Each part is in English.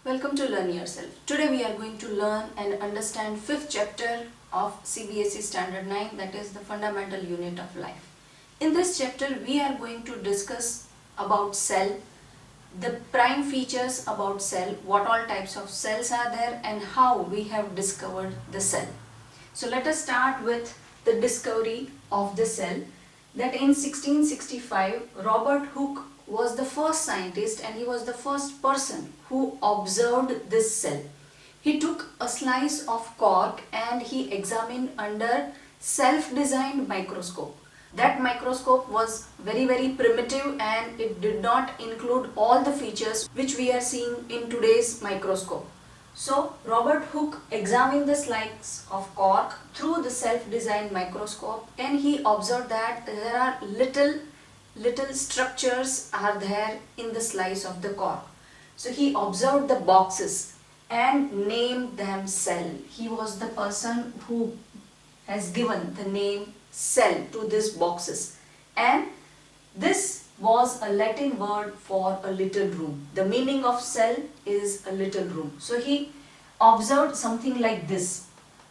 Welcome to Learn Yourself. Today we are going to learn and understand 5th chapter of CBSE Standard 9, that is the fundamental unit of life. In this chapter we are going to discuss about cell, the prime features about cell, what all types of cells are there and how we have discovered the cell. So let us start with the discovery of the cell. That in 1665 Robert Hooke was the first scientist and he was the first person who observed this cell. He took a slice of cork and he examined under self-designed microscope. That microscope was very primitive and it did not include all the features which we are seeing in today's microscope. So Robert Hooke examined the slice of cork through the self-designed microscope and he observed that there are little structures are there in the slice of the cork. So he observed the boxes and named them cell. He was the person who has given the name cell to these boxes, and this was a Latin word for a little room. The meaning of cell is a little room. So he observed something like this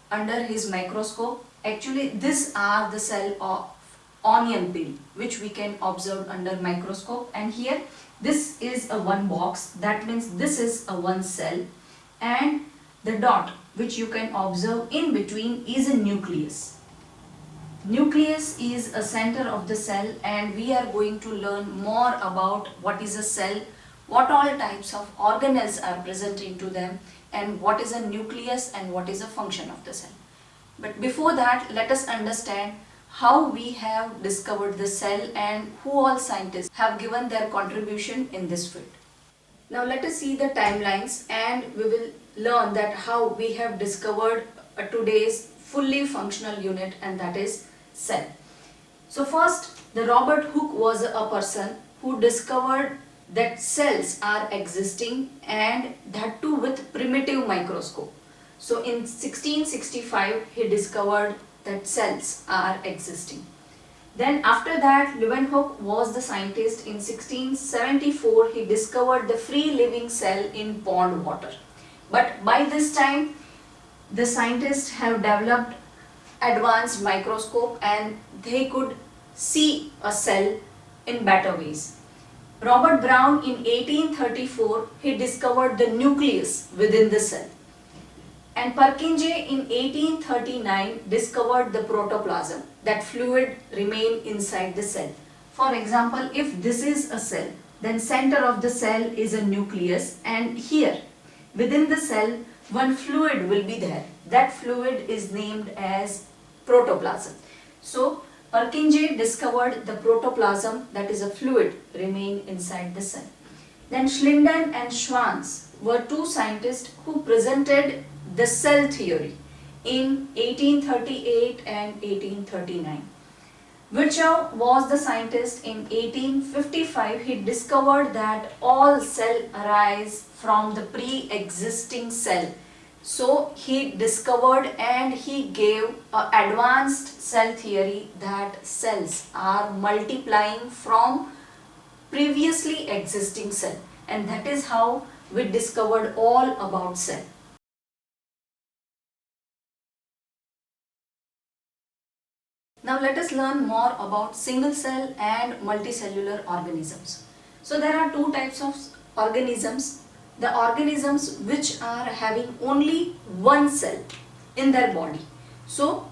under his microscope. Actually these are the cell of onion peel which we can observe under microscope, and here this is a one box, that means this is a one cell, and the dot which you can observe in between is a nucleus. Nucleus is a center of the cell, and we are going to learn more about what is a cell, what all types of organelles are present into them, and what is a nucleus and what is a function of the cell. But before that, let us understand how we have discovered the cell and who all scientists have given their contribution in this field. Now let us see the timelines and we will learn that how we have discovered today's fully functional unit, and that is cell. So first, the Robert Hooke was a person who discovered that cells are existing, and that too with primitive microscope. So in 1665 he discovered that cells are existing. Then after that, Leeuwenhoek was the scientist. In 1674 he discovered the free living cell in pond water. But by this time the scientists have developed advanced microscope and they could see a cell in better ways. Robert Brown in 1834 he discovered the nucleus within the cell. And Purkinje in 1839 discovered the protoplasm, that fluid remain inside the cell. For example, if this is a cell, then center of the cell is a nucleus, and here within the cell one fluid will be there. That fluid is named as protoplasm. So Purkinje discovered the protoplasm, that is a fluid remain inside the cell. Then Schlinden and Schwanz were two scientists who presented the cell theory in 1838 and 1839. Virchow was the scientist in 1855. He discovered that all cell arise from the pre-existing cell. So he discovered and he gave an advanced cell theory that cells are multiplying from previously existing cell, and that is how we discovered all about cell. Now let us learn more about single cell and multicellular organisms. So there are two types of organisms. The organisms which are having only one cell in their body. So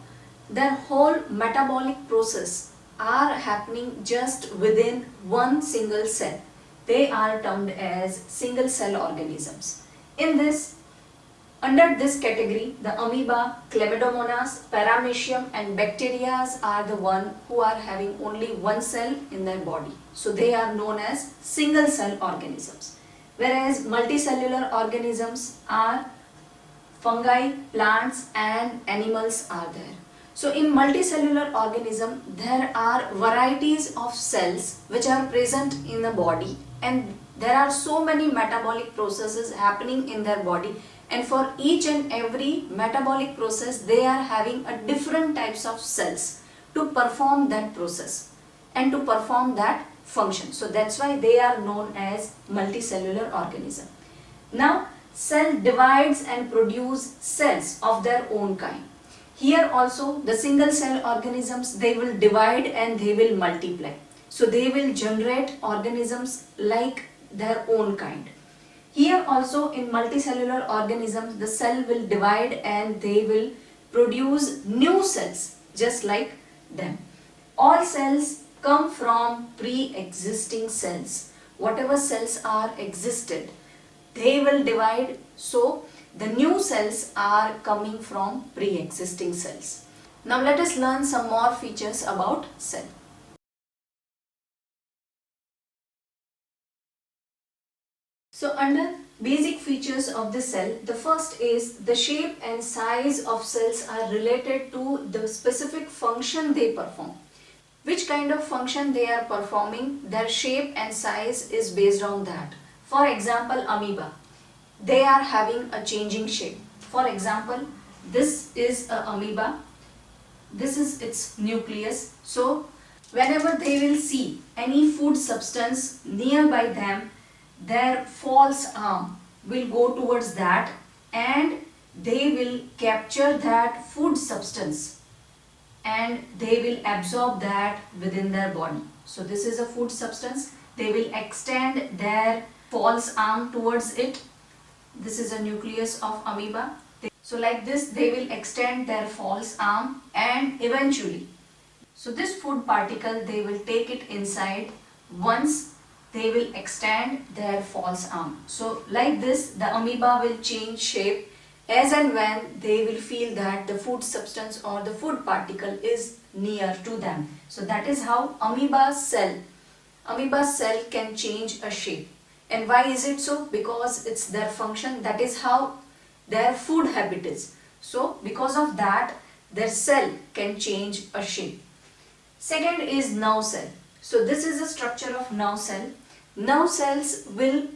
their whole metabolic process are happening just within one single cell. They are termed as single cell organisms. Under this category, the amoeba, chlamydomonas, paramecium and bacteria are the one who are having only one cell in their body. So they are known as single cell organisms. Whereas multicellular organisms are fungi, plants and animals are there. So in multicellular organism, there are varieties of cells which are present in the body, and there are so many metabolic processes happening in their body, and for each and every metabolic process they are having a different types of cells to perform that process and to perform that function. So that's why they are known as multicellular organism. Now cell divides and produce cells of their own kind. Here also the single cell organisms, they will divide and they will multiply. So they will generate organisms like their own kind. Here also in multicellular organisms, the cell will divide and they will produce new cells just like them. All cells come from pre-existing cells. Whatever cells are existed, they will divide. So the new cells are coming from pre-existing cells. Now let us learn some more features about cell. So under basic features of the cell, the first is the shape and size of cells are related to the specific function they perform. Which kind of function they are performing, their shape and size is based on that. For example, amoeba, they are having a changing shape. For example, this is a amoeba, this is its nucleus. So whenever they will see any food substance nearby them, their false arm will go towards that and they will capture that food substance and they will absorb that within their body. So this is a food substance. They will extend their false arm towards it. This is a nucleus of amoeba. So like this they will extend their false arm and eventually, so this food particle they will take it inside. Once they will extend their false arm. So like this the amoeba will change shape as and when they will feel that the food substance or the food particle is near to them. So that is how amoeba's cell can change a shape. And why is it so? Because it's their function, that is how their food habit is. So because of that their cell can change a shape. Second is nerve cell. So this is the structure of nerve cell. Nerve cells will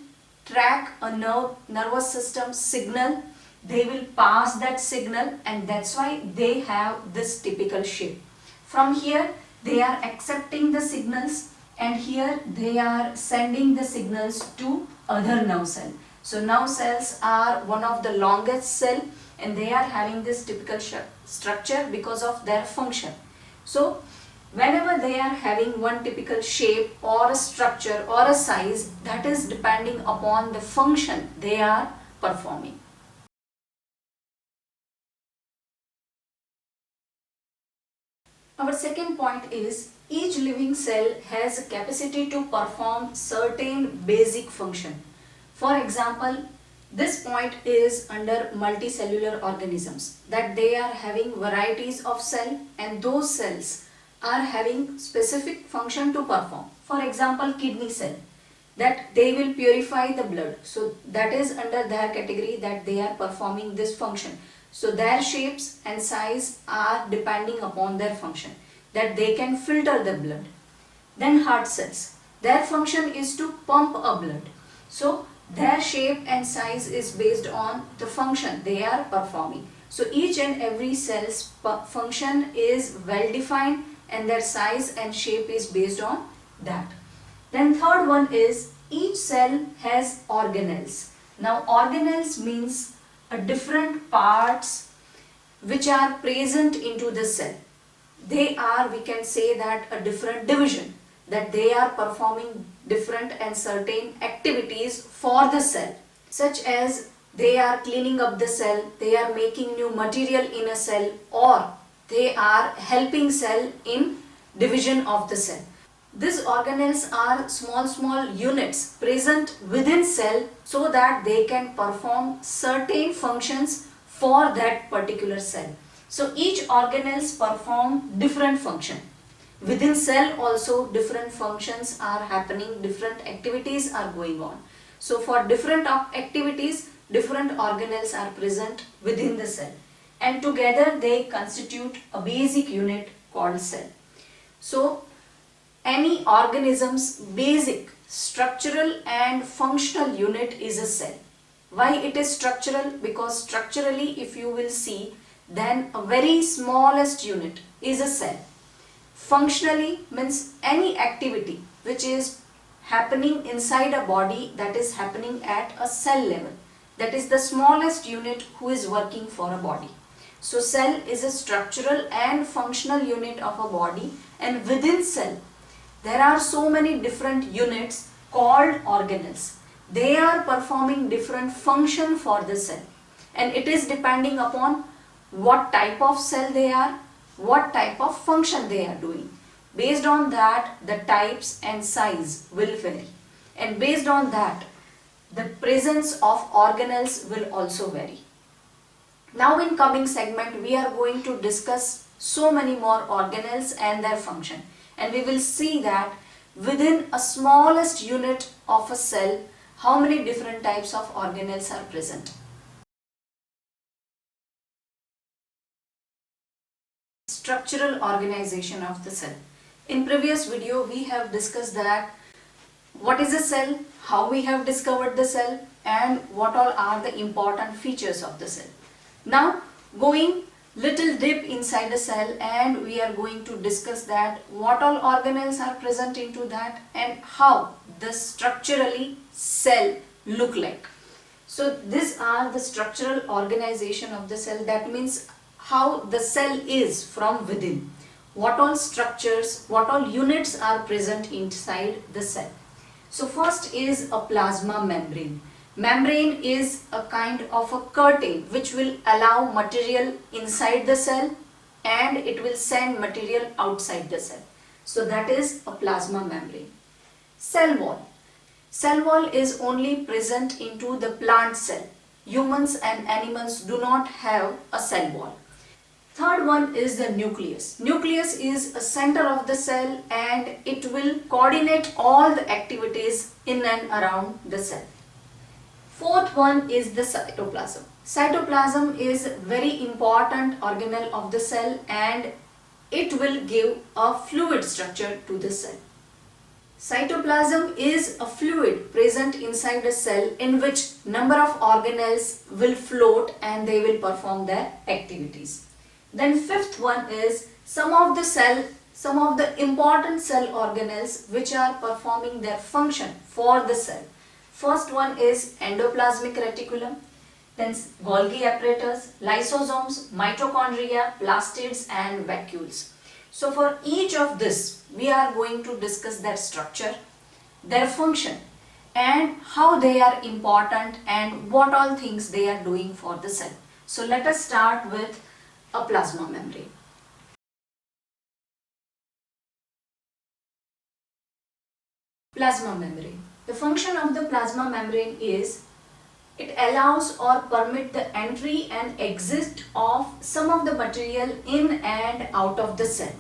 track a nervous system signal. They will pass that signal and that's why they have this typical shape. From here they are accepting the signals and here they are sending the signals to other nerve cell. So nerve cells are one of the longest cell and they are having this typical structure because of their function. So whenever they are having one typical shape or a structure or a size, that is depending upon the function they are performing. Our second point is each living cell has a capacity to perform certain basic function. For example, this point is under multicellular organisms, that they are having varieties of cell and those cells are having specific function to perform. For example, kidney cell, that they will purify the blood. So that is under their category that they are performing this function. So their shapes and size are depending upon their function, that they can filter the blood. Then heart cells, their function is to pump a blood. So their shape and size is based on the function they are performing. So each and every cell's function is well defined and their size and shape is based on that. Then third one is each cell has organelles. Now organelles means a different parts which are present into the cell. They are, we can say that, a different division, that they are performing different and certain activities for the cell, such as they are cleaning up the cell, they are making new material in a cell, or they are helping cell in division of the cell. These organelles are small units present within cell so that they can perform certain functions for that particular cell. So each organelles perform different function. Within cell also different functions are happening, different activities are going on. So for different activities, different organelles are present within the cell and together they constitute a basic unit called cell. So any organism's basic structural and functional unit is a cell. Why it is structural? Because structurally, if you will see, then a very smallest unit is a cell. Functionally means any activity which is happening inside a body, that is happening at a cell level. that is the smallest unit who is working for a body. So cell is a structural and functional unit of a body, and within cell there are so many different units called organelles. They are performing different function for the cell, and it is depending upon what type of cell they are, what type of function they are doing. Based on that, the types and size will vary, and based on that, the presence of organelles will also vary. Now in coming segment, we are going to discuss so many more organelles and their function, and we will see that within a smallest unit of a cell, how many different types of organelles are present. Structural organization of the cell. In previous video, we have discussed that what is a cell, how we have discovered the cell, and what all are the important features of the cell. Now going little deep inside the cell, and we are going to discuss that what all organelles are present into that and how the structurally cell look like. So these are the structural organization of the cell, that means how the cell is from within, what all structures, what all units are present inside the cell. So first is a plasma membrane. Membrane is a kind of a curtain which will allow material inside the cell and it will send material outside the cell. So that is a plasma membrane. Cell wall. Cell wall is only present into the plant cell. Humans and animals do not have a cell wall. Third one is the nucleus. Nucleus is a center of the cell and it will coordinate all the activities in and around the cell. Fourth one is the cytoplasm. Cytoplasm is very important organelle of the cell and it will give a fluid structure to the cell. Cytoplasm is a fluid present inside a cell in which number of organelles will float and they will perform their activities. Then fifth one is some of the important cell organelles which are performing their function for the cell. First one is endoplasmic reticulum, then Golgi apparatus, lysosomes, mitochondria, plastids and vacuoles. So for each of this, we are going to discuss their structure, their function and how they are important and what all things they are doing for the cell. So let us start with a plasma membrane. Plasma membrane. The function of the plasma membrane is it allows or permit the entry and exit of some of the material in and out of the cell.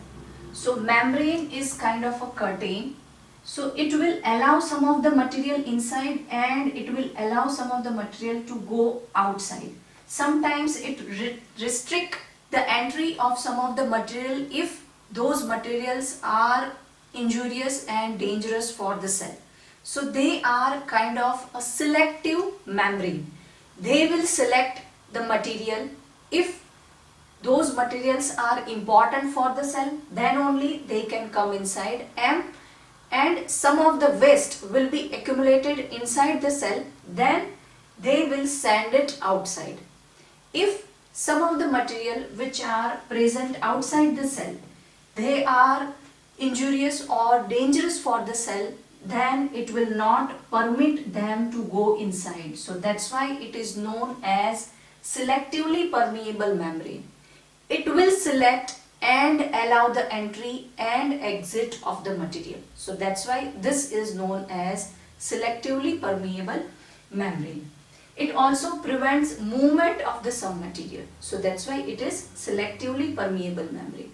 So membrane is kind of a curtain. So it will allow some of the material inside and it will allow some of the material to go outside. Sometimes it restricts the entry of some of the material if those materials are injurious and dangerous for the cell. So they are kind of a selective membrane. They will select the material. If those materials are important for the cell, then only they can come inside, and some of the waste will be accumulated inside the cell, then they will send it outside. If some of the material which are present outside the cell, they are injurious or dangerous for the cell, then it will not permit them to go inside. So that's why it is known as selectively permeable membrane. It will select and allow the entry and exit of the material. So that's why this is known as selectively permeable membrane. It also prevents movement of the some material. So that's why it is selectively permeable membrane.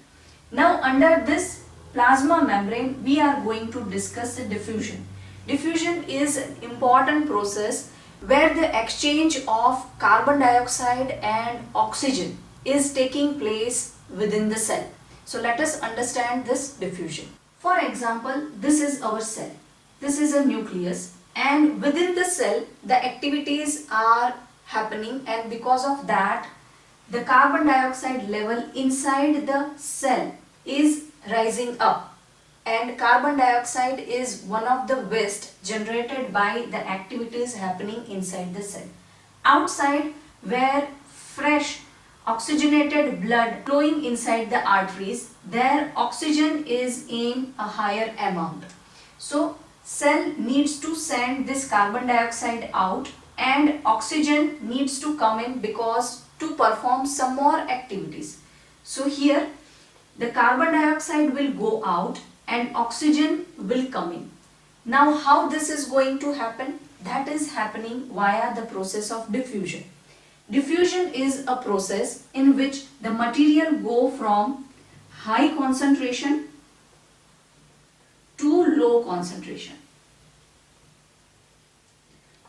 Now under this plasma membrane, we are going to discuss the diffusion. Diffusion is an important process where the exchange of carbon dioxide and oxygen is taking place within the cell. So let us understand this diffusion. For example, this is our cell. This is a nucleus, and within the cell the activities are happening, and because of that the carbon dioxide level inside the cell is rising up, and carbon dioxide is one of the waste generated by the activities happening inside the cell. Outside, where fresh oxygenated blood flowing inside the arteries, their oxygen is in a higher amount. So cell needs to send this carbon dioxide out and oxygen needs to come in because to perform some more activities. So here the carbon dioxide will go out and oxygen will come in. Now how this is going to happen? That is happening via the process of diffusion. Diffusion is a process in which the material go from high concentration to low concentration.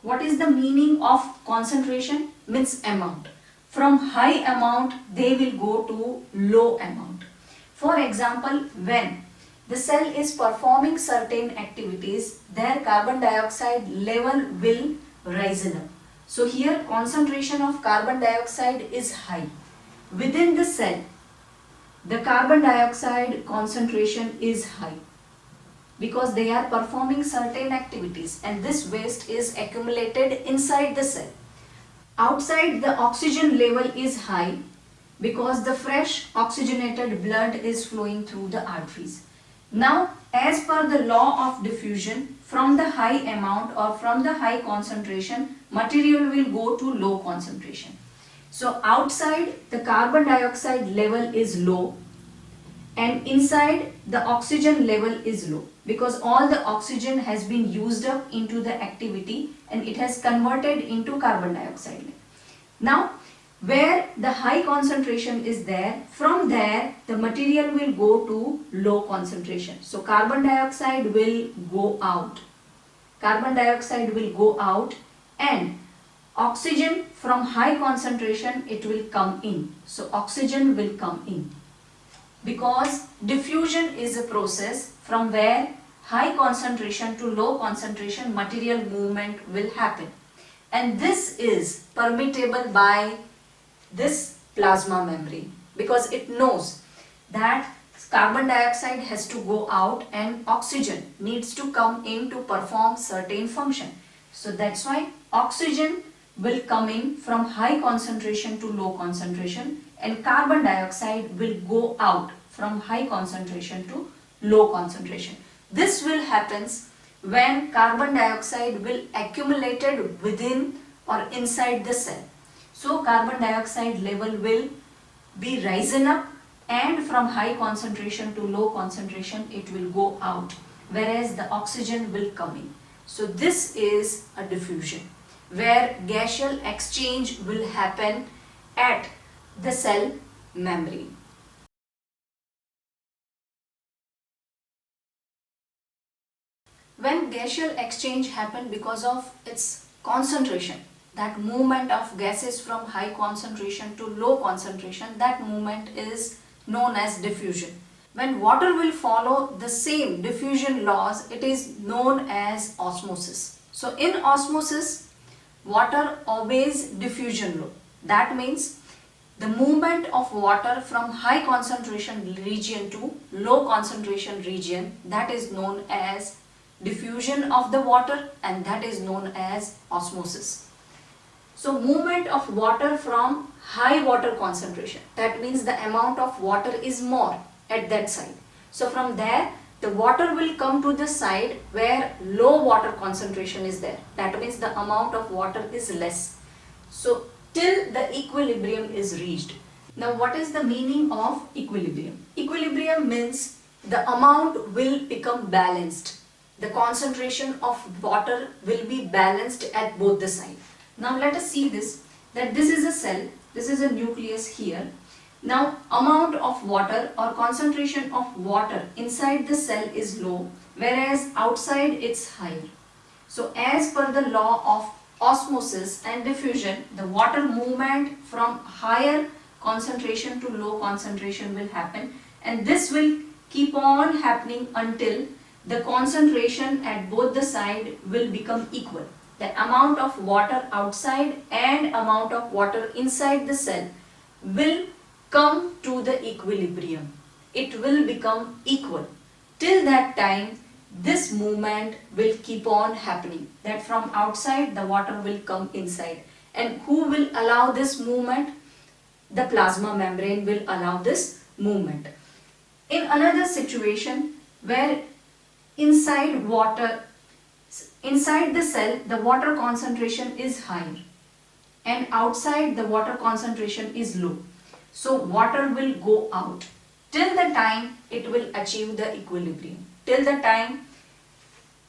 What is the meaning of concentration? Means amount. From high amount they will go to low amount. For example, when the cell is performing certain activities, their carbon dioxide level will rise up. So here concentration of carbon dioxide is high. Within the cell, the carbon dioxide concentration is high because they are performing certain activities and this waste is accumulated inside the cell. Outside, the oxygen level is high because the fresh oxygenated blood is flowing through the arteries. Now, as per the law of diffusion, from the high amount or from the high concentration, material will go to low concentration. So outside, the carbon dioxide level is low and inside the oxygen level is low because all the oxygen has been used up into the activity and it has converted into carbon dioxide. Now, where the high concentration is there, from there the material will go to low concentration. So carbon dioxide will go out. Carbon dioxide will go out and oxygen from high concentration it will come in. So oxygen will come in. Because diffusion is a process from where high concentration to low concentration material movement will happen. And this is permittable by this plasma membrane because it knows that carbon dioxide has to go out and oxygen needs to come in to perform certain function. So that's why oxygen will come in from high concentration to low concentration and carbon dioxide will go out from high concentration to low concentration. This will happen when carbon dioxide will accumulated within or inside the cell. So carbon dioxide level will be risen up and from high concentration to low concentration it will go out, whereas the oxygen will come in. So this is a diffusion where gaseous exchange will happen at the cell membrane. When gaseous exchange happens because of its concentration, that movement of gases from high concentration to low concentration, that movement is known as diffusion. When water will follow the same diffusion laws, it is known as osmosis. So in osmosis, water obeys diffusion law. That means the movement of water from high concentration region to low concentration region, that is known as diffusion of the water and that is known as osmosis. So movement of water from high water concentration, that means the amount of water is more at that side. So from there the water will come to the side where low water concentration is there. That means the amount of water is less. So till the equilibrium is reached. Now what is the meaning of equilibrium? Equilibrium means the amount will become balanced. The concentration of water will be balanced at both the sides. Now let us see this, that this is a cell, this is a nucleus here. Now amount of water or concentration of water inside the cell is low, whereas outside it's higher. So as per the law of osmosis and diffusion, the water movement from higher concentration to low concentration will happen and this will keep on happening until the concentration at both the sides will become equal. The amount of water outside and amount of water inside the cell will come to the equilibrium. It will become equal. Till that time, this movement will keep on happening. That from outside the water will come inside And who will allow this movement? The plasma membrane will allow this movement. In another situation where inside the cell the water concentration is higher and outside the water concentration is low, so water will go out till the time it will achieve the equilibrium. Till the time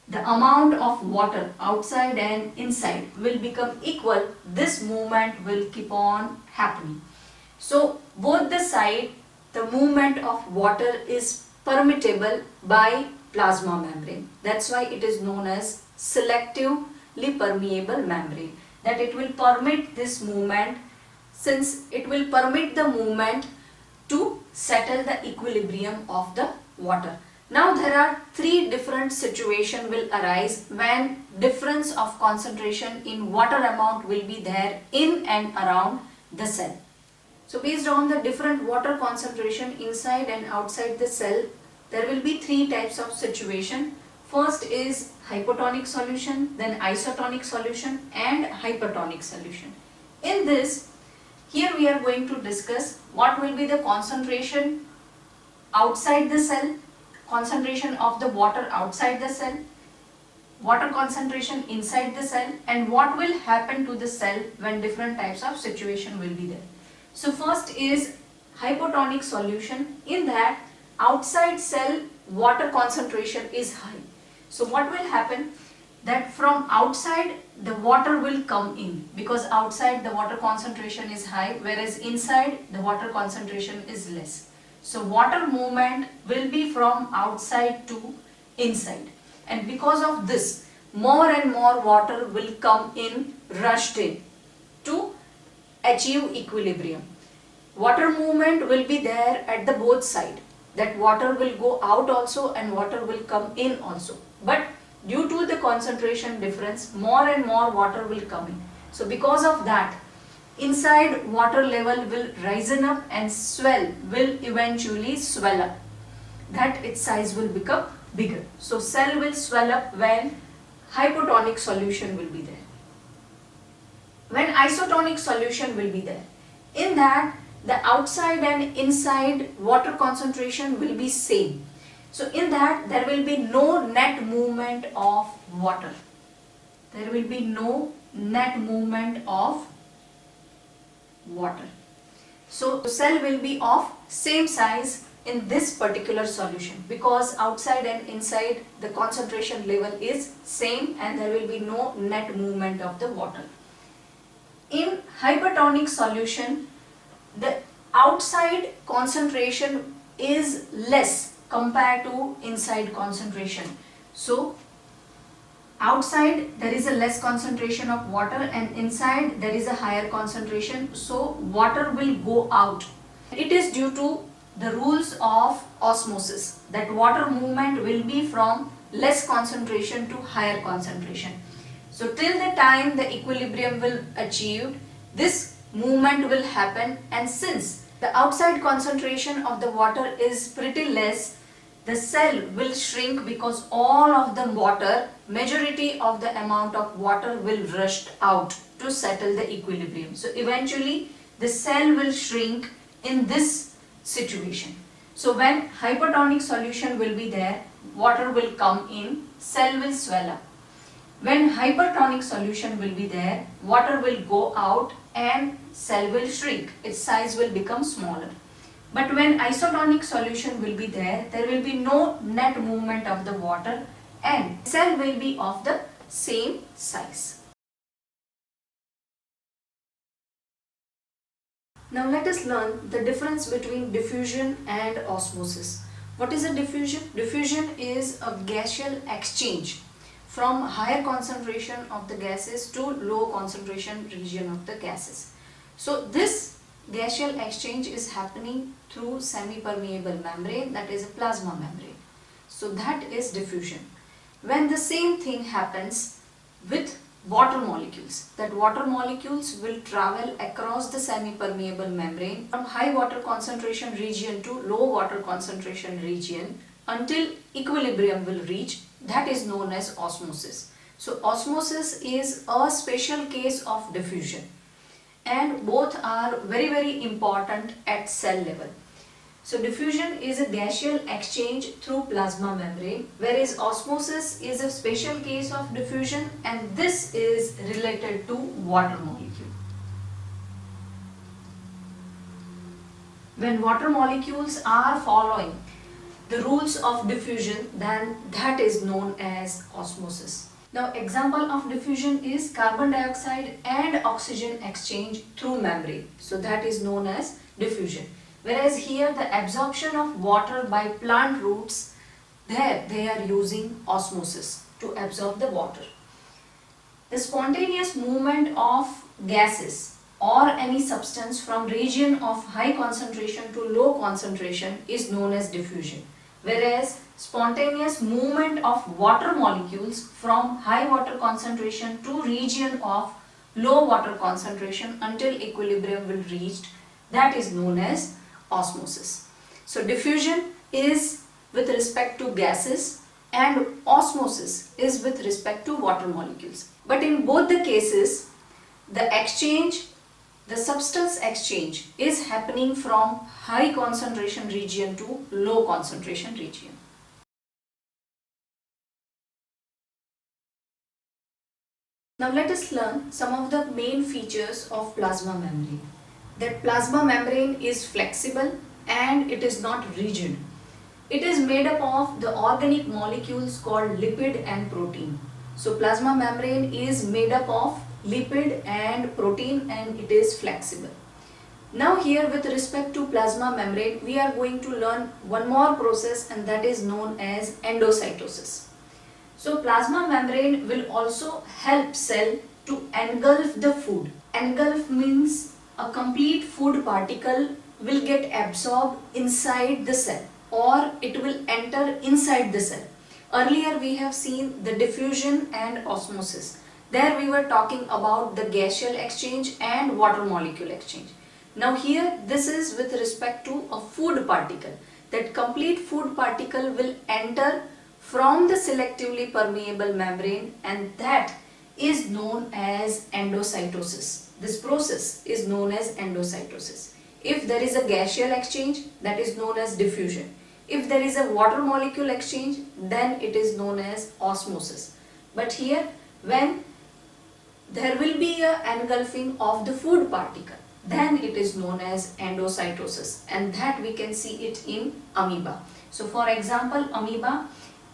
the amount of water outside and inside will become equal, this movement will keep on happening. So both the side the movement of water is permittable by plasma membrane. That's why it is known as selectively permeable membrane, that it will permit this movement, since it will permit the movement to settle the equilibrium of the water. Now there are three different situations will arise when difference of concentration in water amount will be there in and around the cell. So based on the different water concentration inside and outside the cell, there will be three types of situation. First is hypotonic solution, then isotonic solution and hypertonic solution. In this, here we are going to discuss what will be the concentration outside the cell, concentration of the water outside the cell, water concentration inside the cell, and what will happen to the cell when different types of situation will be there. So first is hypotonic solution. In that, outside cell water concentration is high. So what will happen? That from outside the water will come in, because outside the water concentration is high, whereas inside the water concentration is less. So water movement will be from outside to inside, and because of this more and more water will come in, rushed in to achieve equilibrium. Water movement will be there at the both side, that water will go out also and water will come in also, but due to the concentration difference more and more water will come in. So because of that, inside water level will risen up and will eventually swell up, that its size will become bigger. So cell will swell up when hypotonic solution will be there. When isotonic solution will be there, in that the outside and inside water concentration will be same. So in that there will be no net movement of water. There will be no net movement of water. So cell will be of same size in this particular solution, because outside and inside the concentration level is same and there will be no net movement of the water. In hypertonic solution, the outside concentration is less compared to inside concentration. So outside there is a less concentration of water and inside there is a higher concentration, so water will go out. It is due to the rules of osmosis, that water movement will be from less concentration to higher concentration. So till the time the equilibrium will achieved, this movement will happen, and since the outside concentration of the water is pretty less, the cell will shrink, because all of the water, majority of the amount of water will rush out to settle the equilibrium. So eventually the cell will shrink in this situation. So when hypertonic solution will be there, water will come in, cell will swell up. When hypertonic solution will be there, water will go out and cell will shrink, its size will become smaller. But when isotonic solution will be there, there will be no net movement of the water and cell will be of the same size. Now let us learn the difference between diffusion and osmosis. What is a diffusion? Diffusion is a gaseous exchange from higher concentration of the gases to low concentration region of the gases. So this gaseous exchange is happening through semi-permeable membrane, that is a plasma membrane. So that is diffusion. When the same thing happens with water molecules, that water molecules will travel across the semi-permeable membrane from high water concentration region to low water concentration region until equilibrium will reach, that is known as osmosis. So osmosis is a special case of diffusion, and both are very important at cell level. So diffusion is a gaseous exchange through plasma membrane, whereas osmosis is a special case of diffusion, and this is related to water molecule. When water molecules are following the rules of diffusion, then that is known as osmosis. Now example of diffusion is carbon dioxide and oxygen exchange through membrane. So that is known as diffusion. Whereas here the absorption of water by plant roots, there they are using osmosis to absorb the water. The spontaneous movement of gases or any substance from region of high concentration to low concentration is known as diffusion. Whereas spontaneous movement of water molecules from high water concentration to region of low water concentration until equilibrium will reach, that is known as osmosis. So diffusion is with respect to gases and osmosis is with respect to water molecules. But in both the cases, the substance exchange is happening from high concentration region to low concentration region. Now let us learn some of the main features of plasma membrane. That plasma membrane is flexible and it is not rigid. It is made up of the organic molecules called lipid and protein. So plasma membrane is made up of lipid and protein, and it is flexible. Now here with respect to plasma membrane, we are going to learn one more process, and that is known as endocytosis. So plasma membrane will also help cell to engulf the food. Engulf means a complete food particle will get absorbed inside the cell, or it will enter inside the cell. Earlier we have seen the diffusion and osmosis. There we were talking about the gaseous exchange and water molecule exchange. Now here this is with respect to a food particle. That complete food particle will enter from the selectively permeable membrane, and that is known as endocytosis. This process is known as endocytosis. If there is a gaseous exchange, that is known as diffusion. If there is a water molecule exchange, then it is known as osmosis. But here when there will be an engulfing of the food particle, then it is known as endocytosis, and that we can see it in amoeba. So for example, amoeba,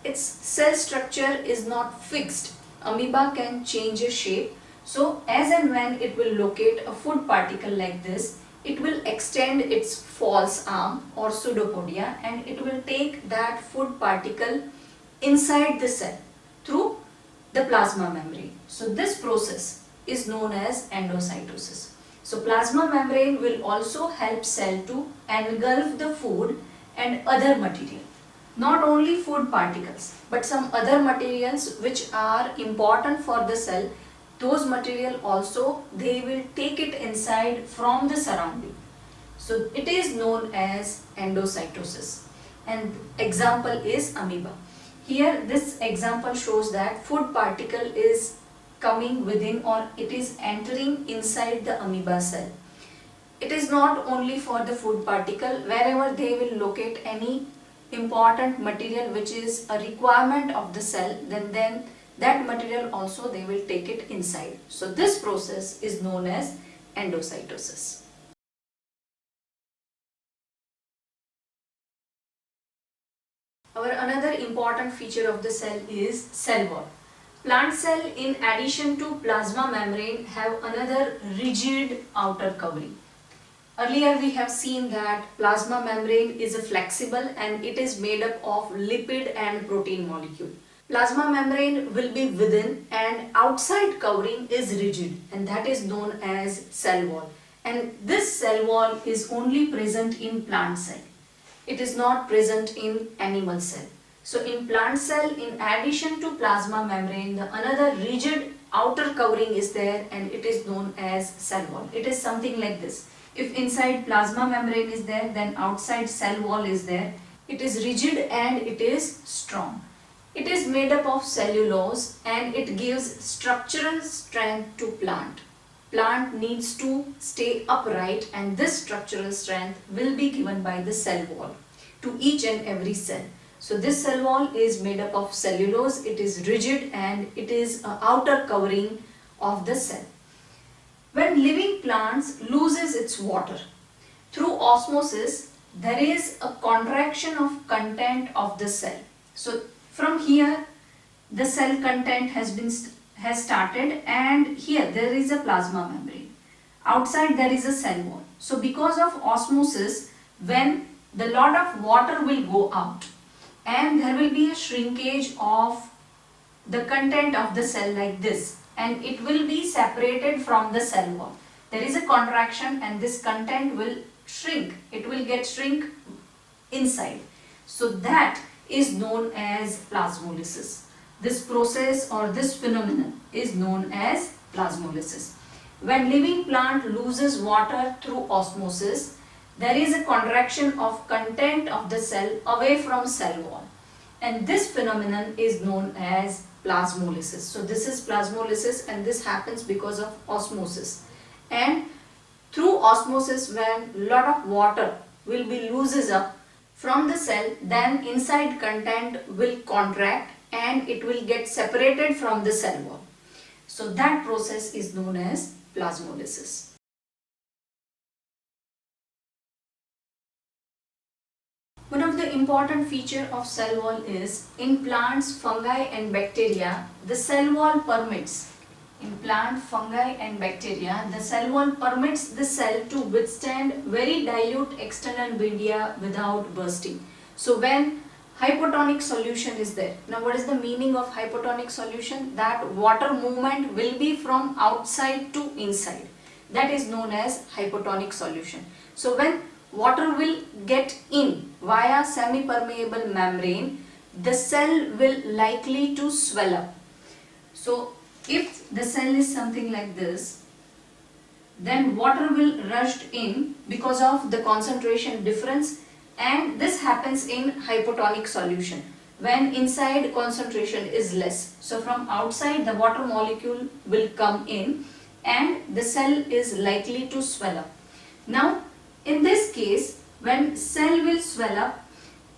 its cell structure is not fixed. Amoeba can change its shape. So as and when it will locate a food particle like this, it will extend its false arm or pseudopodia, and it will take that food particle inside the cell through the plasma membrane. So this process is known as endocytosis. So plasma membrane will also help cell to engulf the food and other material. Not only food particles, but some other materials which are important for the cell, those material also they will take it inside from the surrounding. So it is known as endocytosis, and example is amoeba. Here this example shows that food particle is coming within, or it is entering inside the amoeba cell. It is not only for the food particle. Wherever they will locate any important material which is a requirement of the cell, then that material also they will take it inside. So this process is known as endocytosis. Our another important feature of the cell is cell wall. Plant cell, in addition to plasma membrane, have another rigid outer covering. Earlier we have seen that plasma membrane is a flexible and it is made up of lipid and protein molecule. Plasma membrane will be within, and outside covering is rigid, and that is known as cell wall. And this cell wall is only present in plant cell. It is not present in animal cell. So in plant cell, in addition to plasma membrane, the another rigid outer covering is there, and it is known as cell wall. It is something like this. If inside plasma membrane is there, then outside cell wall is there. It is rigid and it is strong. It is made up of cellulose and it gives structural strength to plant. Plant needs to stay upright, and this structural strength will be given by the cell wall to each and every cell. So this cell wall is made up of cellulose, it is rigid and it is an outer covering of the cell. When living plants loses its water, through osmosis there is a contraction of content of the cell. So from here the cell content has started, and here there is a plasma membrane. Outside there is a cell wall. So because of osmosis, when the lot of water will go out and there will be a shrinkage of the content of the cell like this, and it will be separated from the cell wall. There is a contraction and this content will shrink. It will get shrink inside. So that is known as plasmolysis. This process or this phenomenon is known as plasmolysis. When living plant loses water through osmosis, there is a contraction of content of the cell away from cell wall, and this phenomenon is known as plasmolysis. So this is plasmolysis, and this happens because of osmosis. And through osmosis, when lot of water will be loses up from the cell, then inside content will contract and it will get separated from the cell wall. So that process is known as plasmolysis. One of the important feature of cell wall is in plants, fungi and bacteria, the cell wall permits. In plant, fungi and bacteria, the cell wall permits the cell to withstand very dilute external media without bursting. So when hypotonic solution is there. Now what is the meaning of hypotonic solution? That water movement will be from outside to inside. That is known as hypotonic solution. So when water will get in via semi-permeable membrane, the cell will likely to swell up. So if the cell is something like this, then water will rush in because of the concentration difference, and this happens in hypotonic solution when inside concentration is less. So from outside the water molecule will come in and the cell is likely to swell up. Now in this case, when cell will swell up,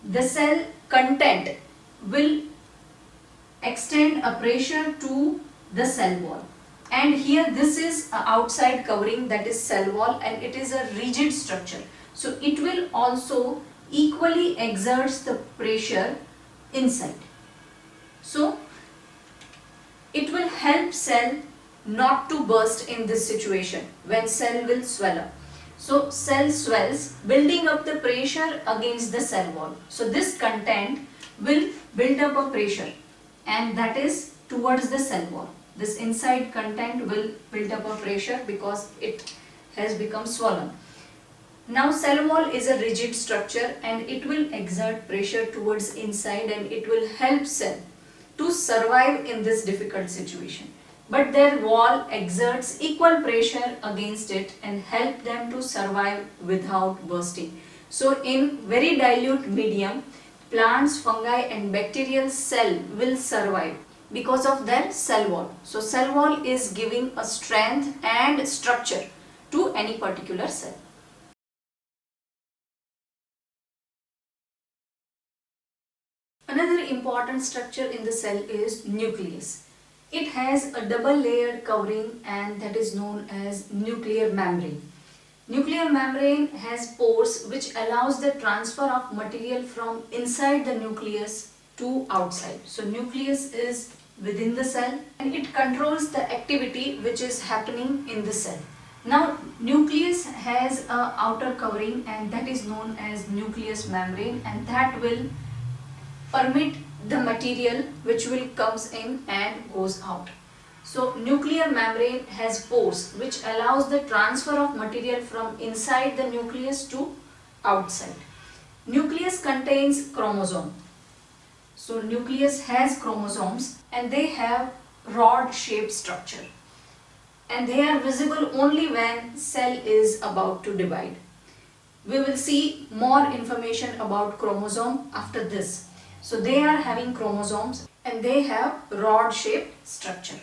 the cell content will extend a pressure to the cell wall, and here this is a outside covering, that is cell wall, and it is a rigid structure. So it will also equally exerts the pressure inside. So it will help cell not to burst in this situation when cell will swell up. So cell swells, building up the pressure against the cell wall. So this content will build up a pressure, and that is towards the cell wall. This inside content will build up a pressure because it has become swollen. Now cell wall is a rigid structure and it will exert pressure towards inside, and it will help cell to survive in this difficult situation. But their wall exerts equal pressure against it and help them to survive without bursting. So in very dilute medium, plants, fungi and bacterial cell will survive because of their cell wall. So cell wall is giving a strength and structure to any particular cell. Another important structure in the cell is nucleus. It has a double layered covering, and that is known as nuclear membrane. Nuclear membrane has pores which allows the transfer of material from inside the nucleus to outside. So nucleus is within the cell and it controls the activity which is happening in the cell. Now nucleus has a outer covering, and that is known as nucleus membrane, and that will permit the material which will comes in and goes out. So nuclear membrane has pores which allows the transfer of material from inside the nucleus to outside. Nucleus contains chromosome. So nucleus has chromosomes and they have rod shaped structure, and they are visible only when cell is about to divide. We will see more information about chromosome after this. So they are having chromosomes, and they have rod-shaped structure.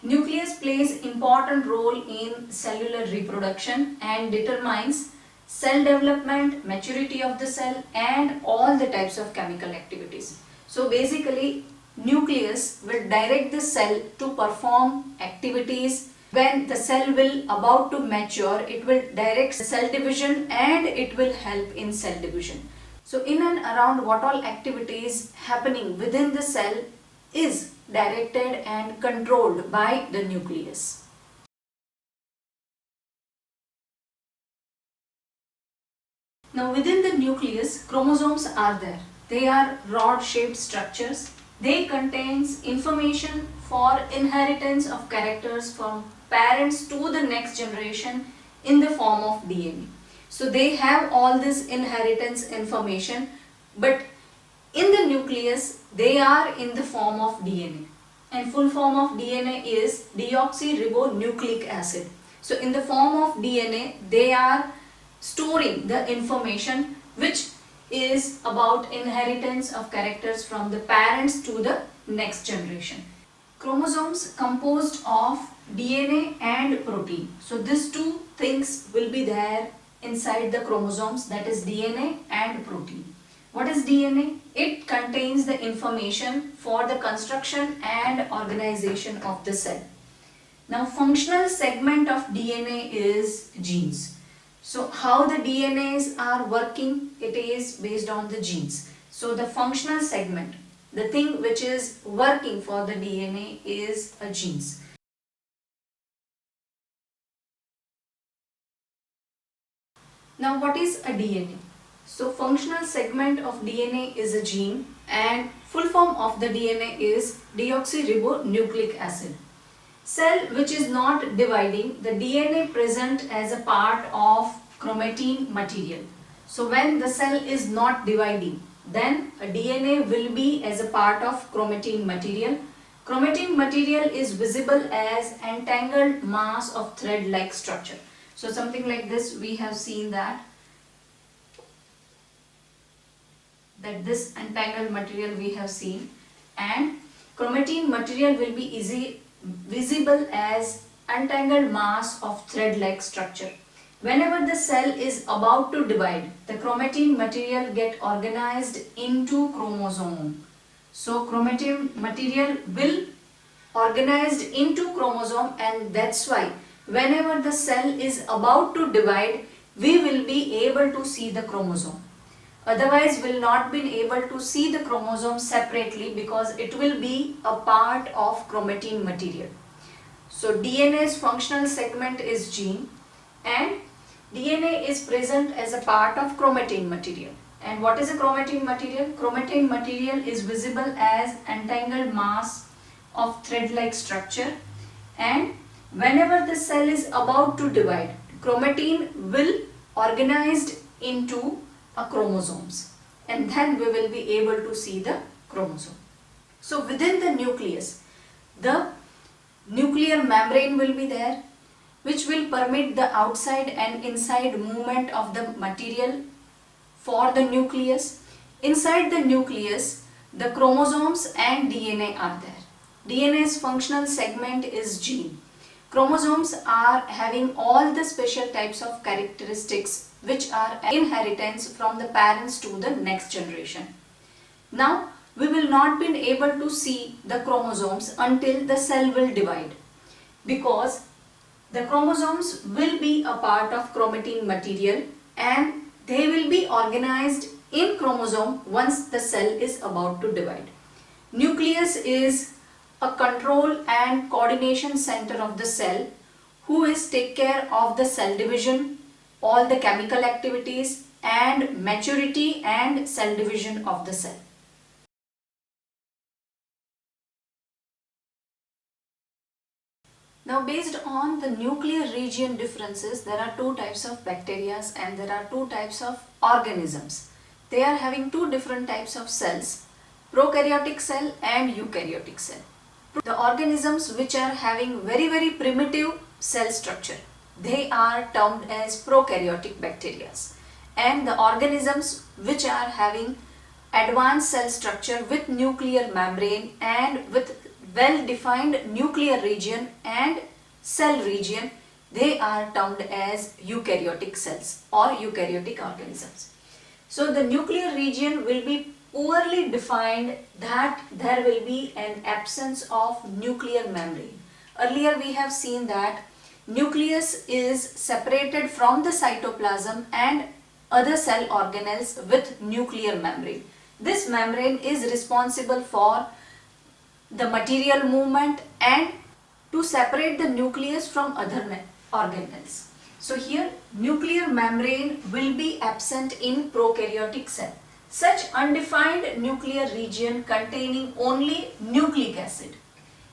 Nucleus plays important role in cellular reproduction and determines cell development, maturity of the cell and all the types of chemical activities. So basically, nucleus will direct the cell to perform activities. When the cell will about to mature, it will direct cell division and it will help in cell division. So in and around what all activities happening within the cell is directed and controlled by the nucleus. Now within the nucleus, chromosomes are there. They are rod-shaped structures. They contains information for inheritance of characters from parents to the next generation in the form of DNA. So they have all this inheritance information, but in the nucleus they are in the form of DNA. And full form of DNA is deoxyribonucleic acid. So in the form of DNA they are storing the information which is about inheritance of characters from the parents to the next generation. Chromosomes composed of DNA and protein. So these two things will be there inside the chromosomes, that is DNA and protein. What is DNA? It contains the information for the construction and organization of the cell. Now functional segment of DNA is genes. So how the DNAs are working, it is based on the genes. So the functional segment, the thing which is working for the DNA is a genes. Now what is a DNA? So functional segment of DNA is a gene and full form of the DNA is deoxyribonucleic acid. Cell which is not dividing, the DNA present as a part of chromatin material. So when the cell is not dividing, then a DNA will be as a part of chromatin material. Chromatin material is visible as entangled mass of thread-like structure. So something like this, we have seen that this entangled material we have seen, and chromatin material will be visible as entangled mass of thread-like structure. Whenever the cell is about to divide, the chromatin material get organized into chromosome. So chromatin material will organized into chromosome, and that's why whenever the cell is about to divide, we will be able to see the chromosome. Otherwise, we will not be able to see the chromosome separately because it will be a part of chromatin material. So DNA's functional segment is gene and DNA is present as a part of chromatin material. And what is a chromatin material? Chromatin material is visible as entangled mass of thread-like structure, and whenever the cell is about to divide, chromatin will organized into a chromosomes, and then we will be able to see the chromosome. So within the nucleus, the nuclear membrane will be there, which will permit the outside and inside movement of the material for the nucleus. Inside the nucleus, the chromosomes and DNA are there. DNA's functional segment is gene. Chromosomes are having all the special types of characteristics which are inheritance from the parents to the next generation. Now, we will not be able to see the chromosomes until the cell will divide, because the chromosomes will be a part of chromatin material and they will be organized in chromosome once the cell is about to divide. Nucleus is a control and coordination center of the cell, who is take care of the cell division, all the chemical activities and maturity and cell division of the cell. Now, based on the nuclear region differences, there are two types of bacteria and there are two types of organisms. They are having two different types of cells, prokaryotic cell and eukaryotic cell. The organisms which are having very primitive cell structure, they are termed as prokaryotic bacteria, and the organisms which are having advanced cell structure with nuclear membrane and with well-defined nuclear region and cell region, they are termed as eukaryotic cells or eukaryotic organisms. So the nuclear region will be poorly defined, that there will be an absence of nuclear membrane. Earlier we have seen that nucleus is separated from the cytoplasm and other cell organelles with nuclear membrane. This membrane is responsible for the material movement and to separate the nucleus from other organelles. So here nuclear membrane will be absent in prokaryotic cell. Such undefined nuclear region containing only nucleic acid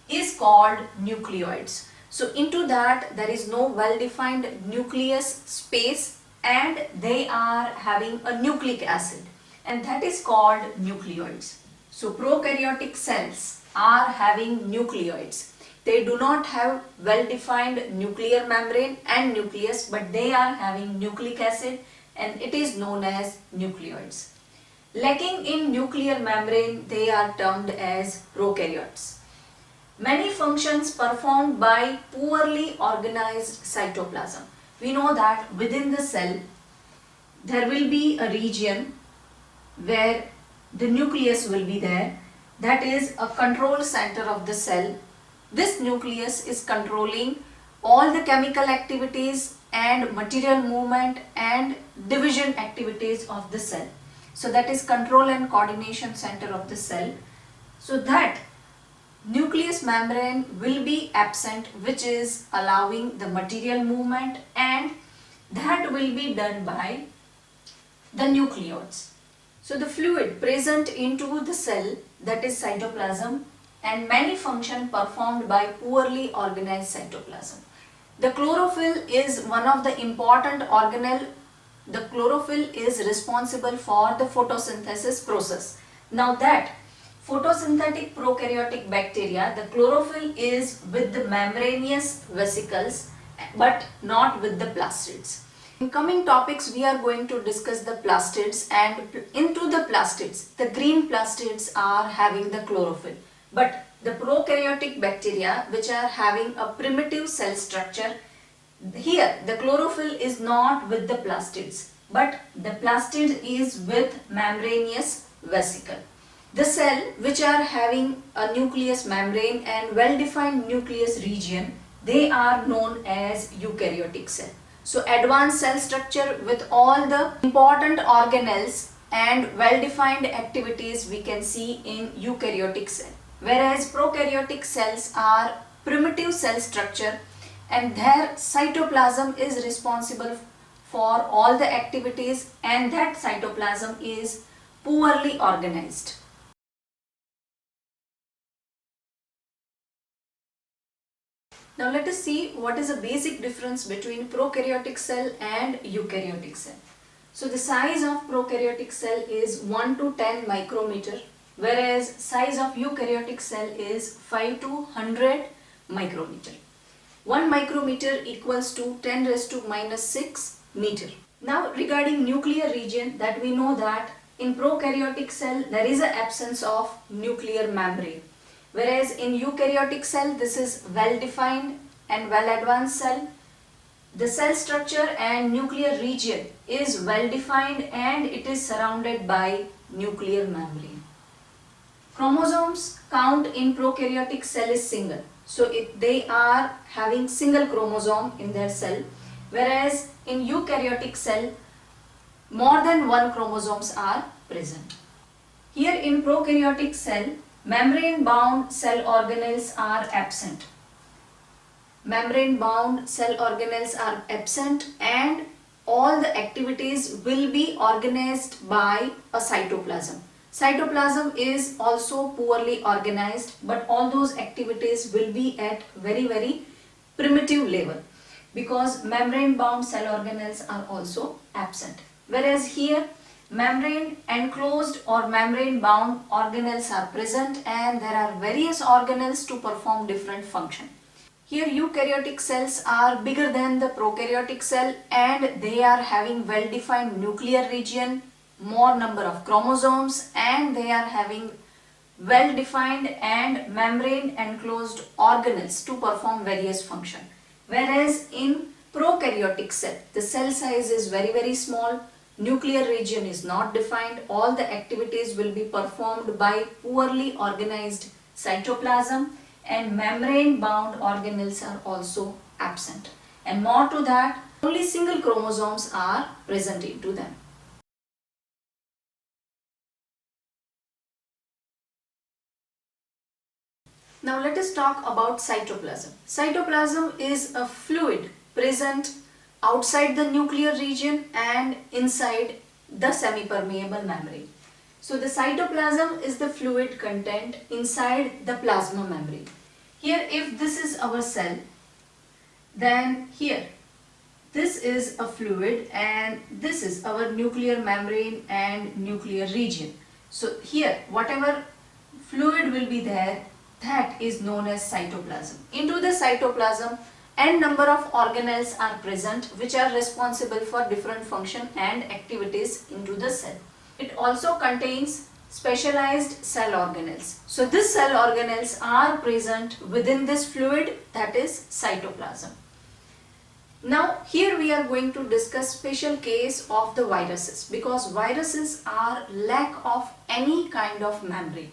is called nucleoids. So into that there is no well-defined nucleus space and they are having a nucleic acid, and that is called nucleoids. So prokaryotic cells are having nucleoids. They do not have well-defined nuclear membrane and nucleus, but they are having nucleic acid and it is known as nucleoids. Lacking in nuclear membrane, they are termed as prokaryotes. Many functions performed by poorly organized cytoplasm. We know that within the cell there will be a region where the nucleus will be there. That is a control center of the cell. This nucleus is controlling all the chemical activities and material movement and division activities of the cell. So that is control and coordination center of the cell. So that nucleus membrane will be absent, which is allowing the material movement, and that will be done by the nucleoids. So the fluid present into the cell, that is cytoplasm, and many functions performed by poorly organized cytoplasm. The chlorophyll is one of the important organelle. The chlorophyll is responsible for the photosynthesis process. Now that photosynthetic prokaryotic bacteria, the chlorophyll is with the membranous vesicles but not with the plastids. In coming topics we are going to discuss the plastids, and into the plastids, the green plastids are having the chlorophyll, but the prokaryotic bacteria which are having a primitive cell structure, here the chlorophyll is not with the plastids, but the plastid is with membranous vesicle. The cell which are having a nucleus membrane and well-defined nucleus region, they are known as eukaryotic cell. So advanced cell structure with all the important organelles and well-defined activities we can see in eukaryotic cell. Whereas prokaryotic cells are primitive cell structure and their cytoplasm is responsible for all the activities, and that cytoplasm is poorly organized. Now let us see what is the basic difference between prokaryotic cell and eukaryotic cell. So the size of prokaryotic cell is 1 to 10 micrometer, whereas size of eukaryotic cell is 5 to 100 micrometer. 1 micrometer equals to 10 raised to minus 6 meter. Now regarding nuclear region, that we know that in prokaryotic cell there is an absence of nuclear membrane. Whereas in eukaryotic cell this is well defined and well advanced cell. The cell structure and nuclear region is well defined and it is surrounded by nuclear membrane. Chromosomes count in prokaryotic cell is single. So they are having single chromosome in their cell. Whereas in eukaryotic cell more than one chromosomes are present. Here in prokaryotic cell, membrane bound cell organelles are absent. Membrane bound cell organelles are absent and all the activities will be organized by a cytoplasm. Cytoplasm is also poorly organized, but all those activities will be at very primitive level because membrane bound cell organelles are also absent. Whereas here membrane enclosed or membrane bound organelles are present and there are various organelles to perform different function. Here eukaryotic cells are bigger than the prokaryotic cell and they are having well defined nuclear region more number of chromosomes, and they are having well defined and membrane enclosed organelles to perform various functions. Whereas in prokaryotic cell, the cell size is very small, nuclear region is not defined, all the activities will be performed by poorly organized cytoplasm, and membrane bound organelles are also absent. And more to that, only single chromosomes are present into them. Now let us talk about cytoplasm. Cytoplasm is a fluid present outside the nuclear region and inside the semi-permeable membrane. So the cytoplasm is the fluid content inside the plasma membrane. Here, if this is our cell, then here this is a fluid and this is our nuclear membrane and nuclear region. So here whatever fluid will be there, that is known as cytoplasm. Into the cytoplasm, n number of organelles are present which are responsible for different function and activities into the cell. It also contains specialized cell organelles. So these cell organelles are present within this fluid, that is cytoplasm. Now here we are going to discuss special case of the viruses, because viruses are lack of any kind of membrane.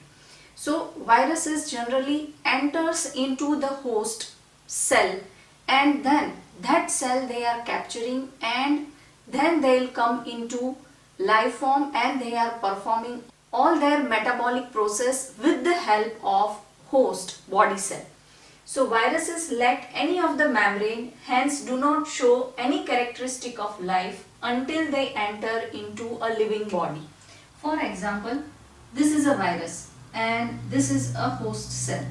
So viruses generally enters into the host cell, and then that cell they are capturing, and then they will come into life form and they are performing all their metabolic process with the help of host body cell. So viruses lack any of the membrane, hence do not show any characteristic of life until they enter into a living body. For example, this is a virus and this is a host cell.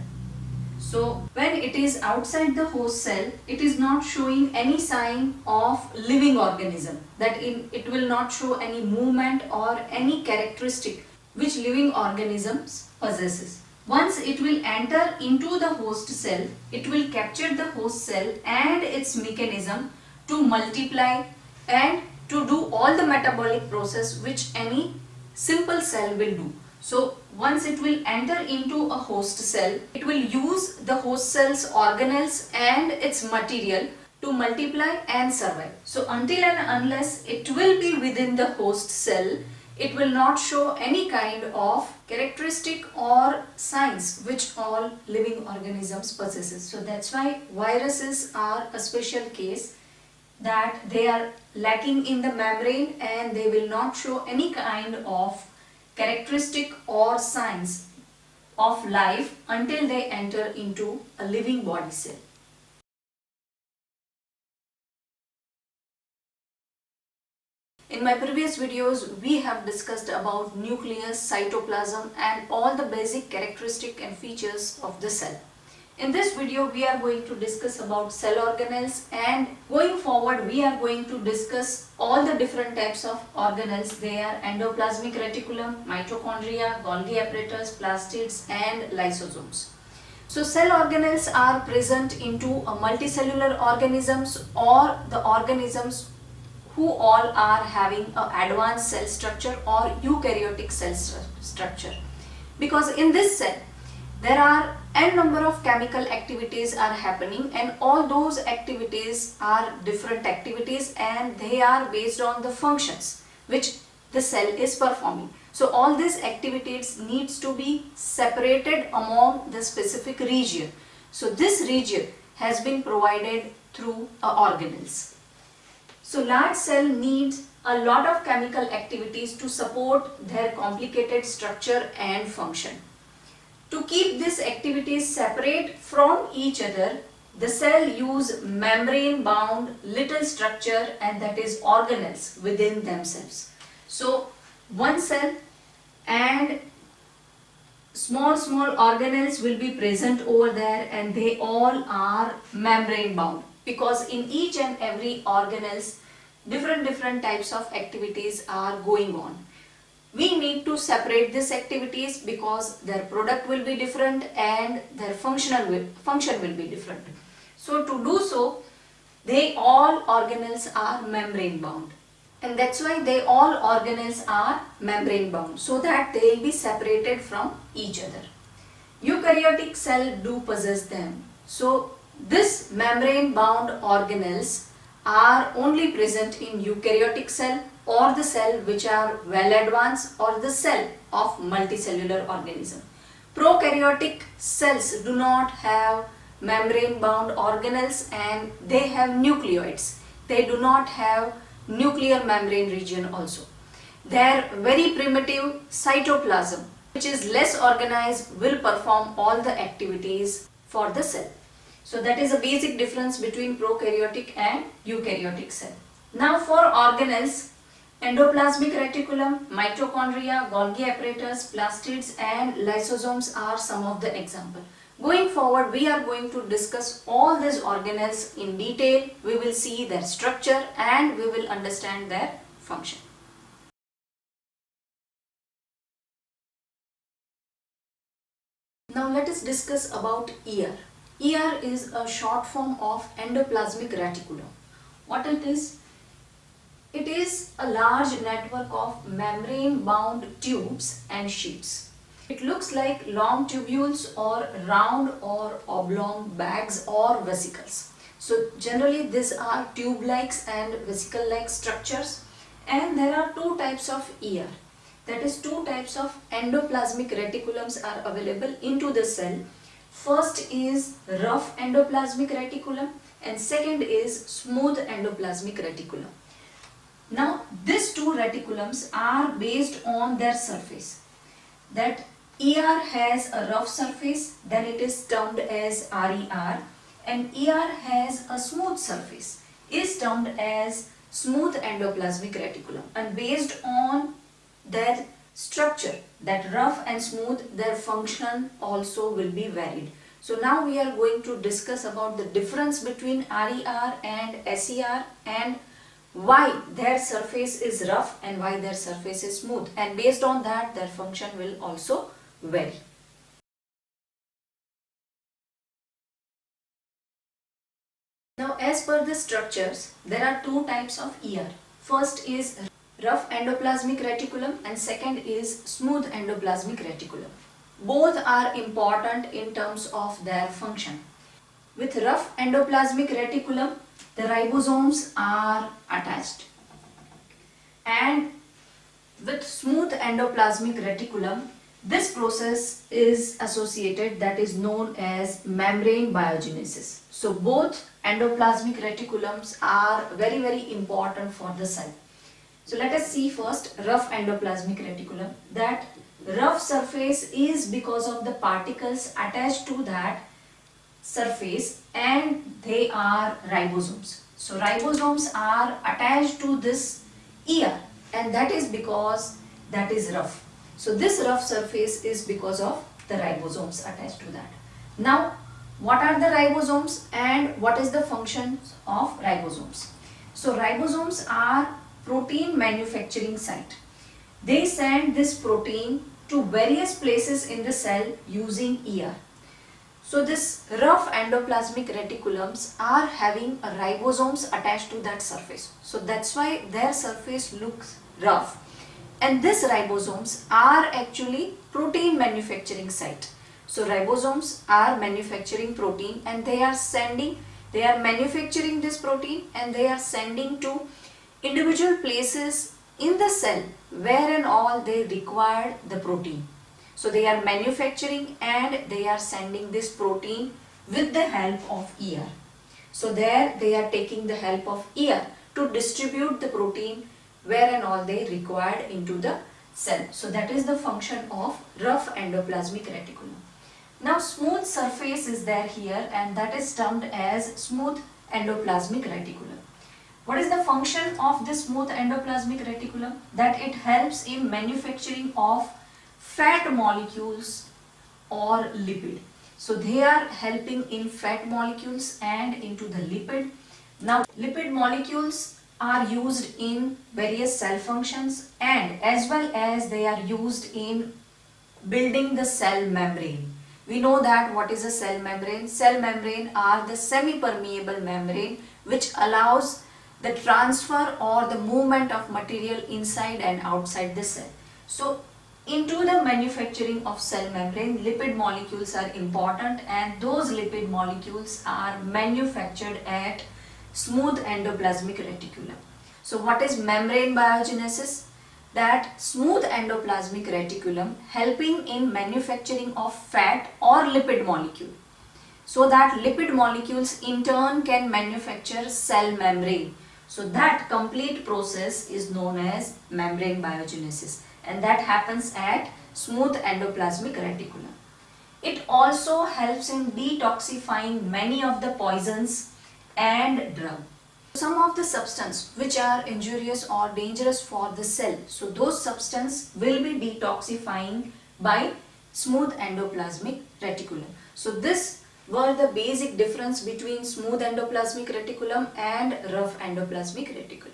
So when it is outside the host cell, it is not showing any sign of living organism, that it will not show any movement or any characteristic which living organisms possesses. Once it will enter into the host cell, it will capture the host cell and its mechanism to multiply and to do all the metabolic process which any simple cell will do. So once it will enter into a host cell, it will use the host cell's organelles and its material to multiply and survive. So until and unless it will be within the host cell, it will not show any kind of characteristic or signs which all living organisms possesses. So that's why viruses are a special case, that they are lacking in the membrane and they will not show any kind of characteristic or signs of life until they enter into a living body cell. In my previous videos, we have discussed about nucleus, cytoplasm and all the basic characteristics and features of the cell. In this video, we are going to discuss about cell organelles, and going forward, we are going to discuss all the different types of organelles. They are endoplasmic reticulum, mitochondria, Golgi apparatus, plastids and lysosomes. So cell organelles are present into a multicellular organisms or the organisms who all are having an advanced cell structure or eukaryotic cell structure. Because in this cell, there are n number of chemical activities are happening, and all those activities are different activities and they are based on the functions which the cell is performing. So all these activities needs to be separated among the specific region. So this region has been provided through organelles. So large cell needs a lot of chemical activities to support their complicated structure and function. To keep these activities separate from each other, the cell use membrane bound little structure, and that is organelles within themselves. So one cell and small organelles will be present over there, and they all are membrane bound, because in each and every organelles different types of activities are going on. We need to separate these activities because their product will be different and their function will be different. So to do so, all organelles are membrane bound. and that's why they all organelles are membrane bound, so that they will be separated from each other. Eukaryotic cell do possess them. So this membrane bound organelles are only present in eukaryotic cell or the cell which are well advanced or the cell of multicellular organism. Prokaryotic cells do not have membrane bound organelles and they have nucleoids. They do not have nuclear membrane region also. Their very primitive cytoplasm, which is less organized, will perform all the activities for the cell. So that is a basic difference between prokaryotic and eukaryotic cell. Now for organelles, endoplasmic reticulum, mitochondria, Golgi apparatus, plastids and lysosomes are some of the examples. Going forward, we are going to discuss all these organelles in detail. We will see their structure and we will understand their function. Now let us discuss about ER. ER is a short form of endoplasmic reticulum. What it is? It is a large network of membrane-bound tubes and sheets. It looks like long tubules or round or oblong bags or vesicles. So generally these are tube-like and vesicle-like structures, and there are two types of ER. That is, two types of endoplasmic reticulums are available into the cell. First is rough endoplasmic reticulum and second is smooth endoplasmic reticulum. Now these two reticulums are based on their surface. That ER has a rough surface, then it is termed as RER, and ER has a smooth surface, is termed as smooth endoplasmic reticulum, and based on their structure, that rough and smooth, their function also will be varied. So now we are going to discuss about the difference between RER and SER and why their surface is rough and why their surface is smooth, and based on that their function will also vary. Now as per the structures, there are two types of ER. First is rough endoplasmic reticulum and second is smooth endoplasmic reticulum. Both are important in terms of their function. With rough endoplasmic reticulum, the ribosomes are attached, and with smooth endoplasmic reticulum, this process is associated, that is known as membrane biogenesis. So both endoplasmic reticulums are very important for the cell. So let us see first rough endoplasmic reticulum. That rough surface is because of the particles attached to that surface, and they are ribosomes. So ribosomes are attached to this ER, and that is because that is rough. So this rough surface is because of the ribosomes attached to that. Now what are the ribosomes and what is the function of ribosomes? So ribosomes are protein manufacturing site. They send this protein to various places in the cell using ER. So this rough endoplasmic reticulums are having a ribosomes attached to that surface. So that's why their surface looks rough. And these ribosomes are actually protein manufacturing site. So ribosomes are manufacturing protein and they are manufacturing this protein and they are sending to individual places in the cell where and all they require the protein. So they are manufacturing and they are sending this protein with the help of ER. So there they are taking the help of ER to distribute the protein where and all they required into the cell. So that is the function of rough endoplasmic reticulum. Now smooth surface is there here, and that is termed as smooth endoplasmic reticulum. What is the function of this smooth endoplasmic reticulum? That it helps in manufacturing of fat molecules or lipid. So they are helping in fat molecules and into the lipid. Now lipid molecules are used in various cell functions, and as well as they are used in building the cell membrane. We know that what is a cell membrane? Cell membrane are the semi-permeable membrane which allows the transfer or the movement of material inside and outside the cell. So into the manufacturing of cell membrane, lipid molecules are important, and those lipid molecules are manufactured at smooth endoplasmic reticulum. So what is membrane biogenesis? That smooth endoplasmic reticulum helping in manufacturing of fat or lipid molecule, so that lipid molecules in turn can manufacture cell membrane. So that complete process is known as membrane biogenesis, and that happens at smooth endoplasmic reticulum. It also helps in detoxifying many of the poisons and drugs. Some of the substances which are injurious or dangerous for the cell, so those substances will be detoxifying by smooth endoplasmic reticulum. So this were the basic difference between smooth endoplasmic reticulum and rough endoplasmic reticulum.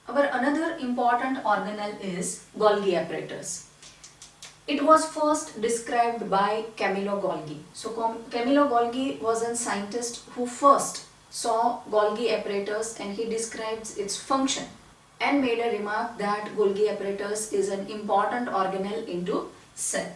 Our another important organelle is Golgi apparatus. It was first described by Camillo Golgi. So Camillo Golgi was a scientist who first saw Golgi apparatus, and he describes its function and made a remark that Golgi apparatus is an important organelle into cell.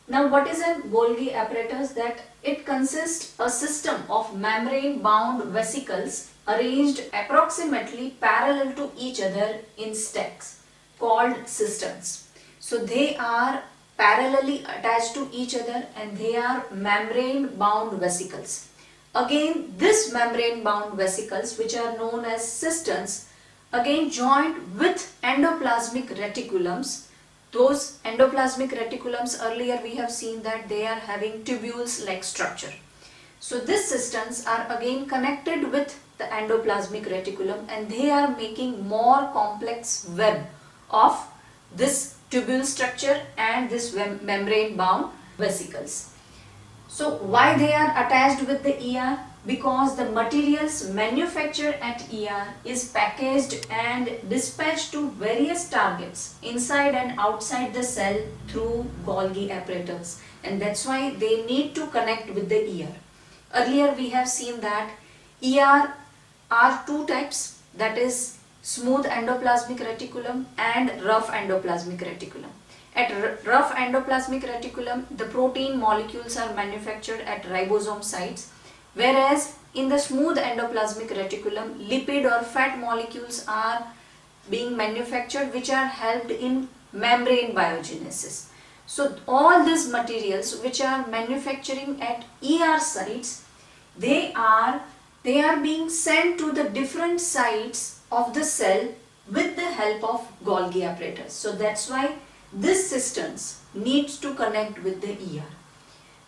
Now what is a Golgi apparatus? That it consists a system of membrane bound vesicles arranged approximately parallel to each other in stacks called cisterns. So they are parallelly attached to each other, and they are membrane bound vesicles. Again, this membrane bound vesicles, which are known as cisterns, again joined with endoplasmic reticulums. Those endoplasmic reticulums, earlier we have seen that they are having tubules like structure. So these cisterns are again connected with the endoplasmic reticulum, and they are making more complex web of this tubule structure and this membrane bound vesicles. So why they are attached with the ER? Because the materials manufactured at ER is packaged and dispatched to various targets inside and outside the cell through Golgi apparatus, and that's why they need to connect with the ER. Earlier we have seen that ER are two types, that is smooth endoplasmic reticulum and rough endoplasmic reticulum. At rough endoplasmic reticulum, the protein molecules are manufactured at ribosome sites, whereas in the smooth endoplasmic reticulum, lipid or fat molecules are being manufactured, which are helped in membrane biogenesis. So all these materials which are manufacturing at ER sites, they are being sent to the different sites of the cell with the help of Golgi apparatus. So that's why this cisterns needs to connect with the ER.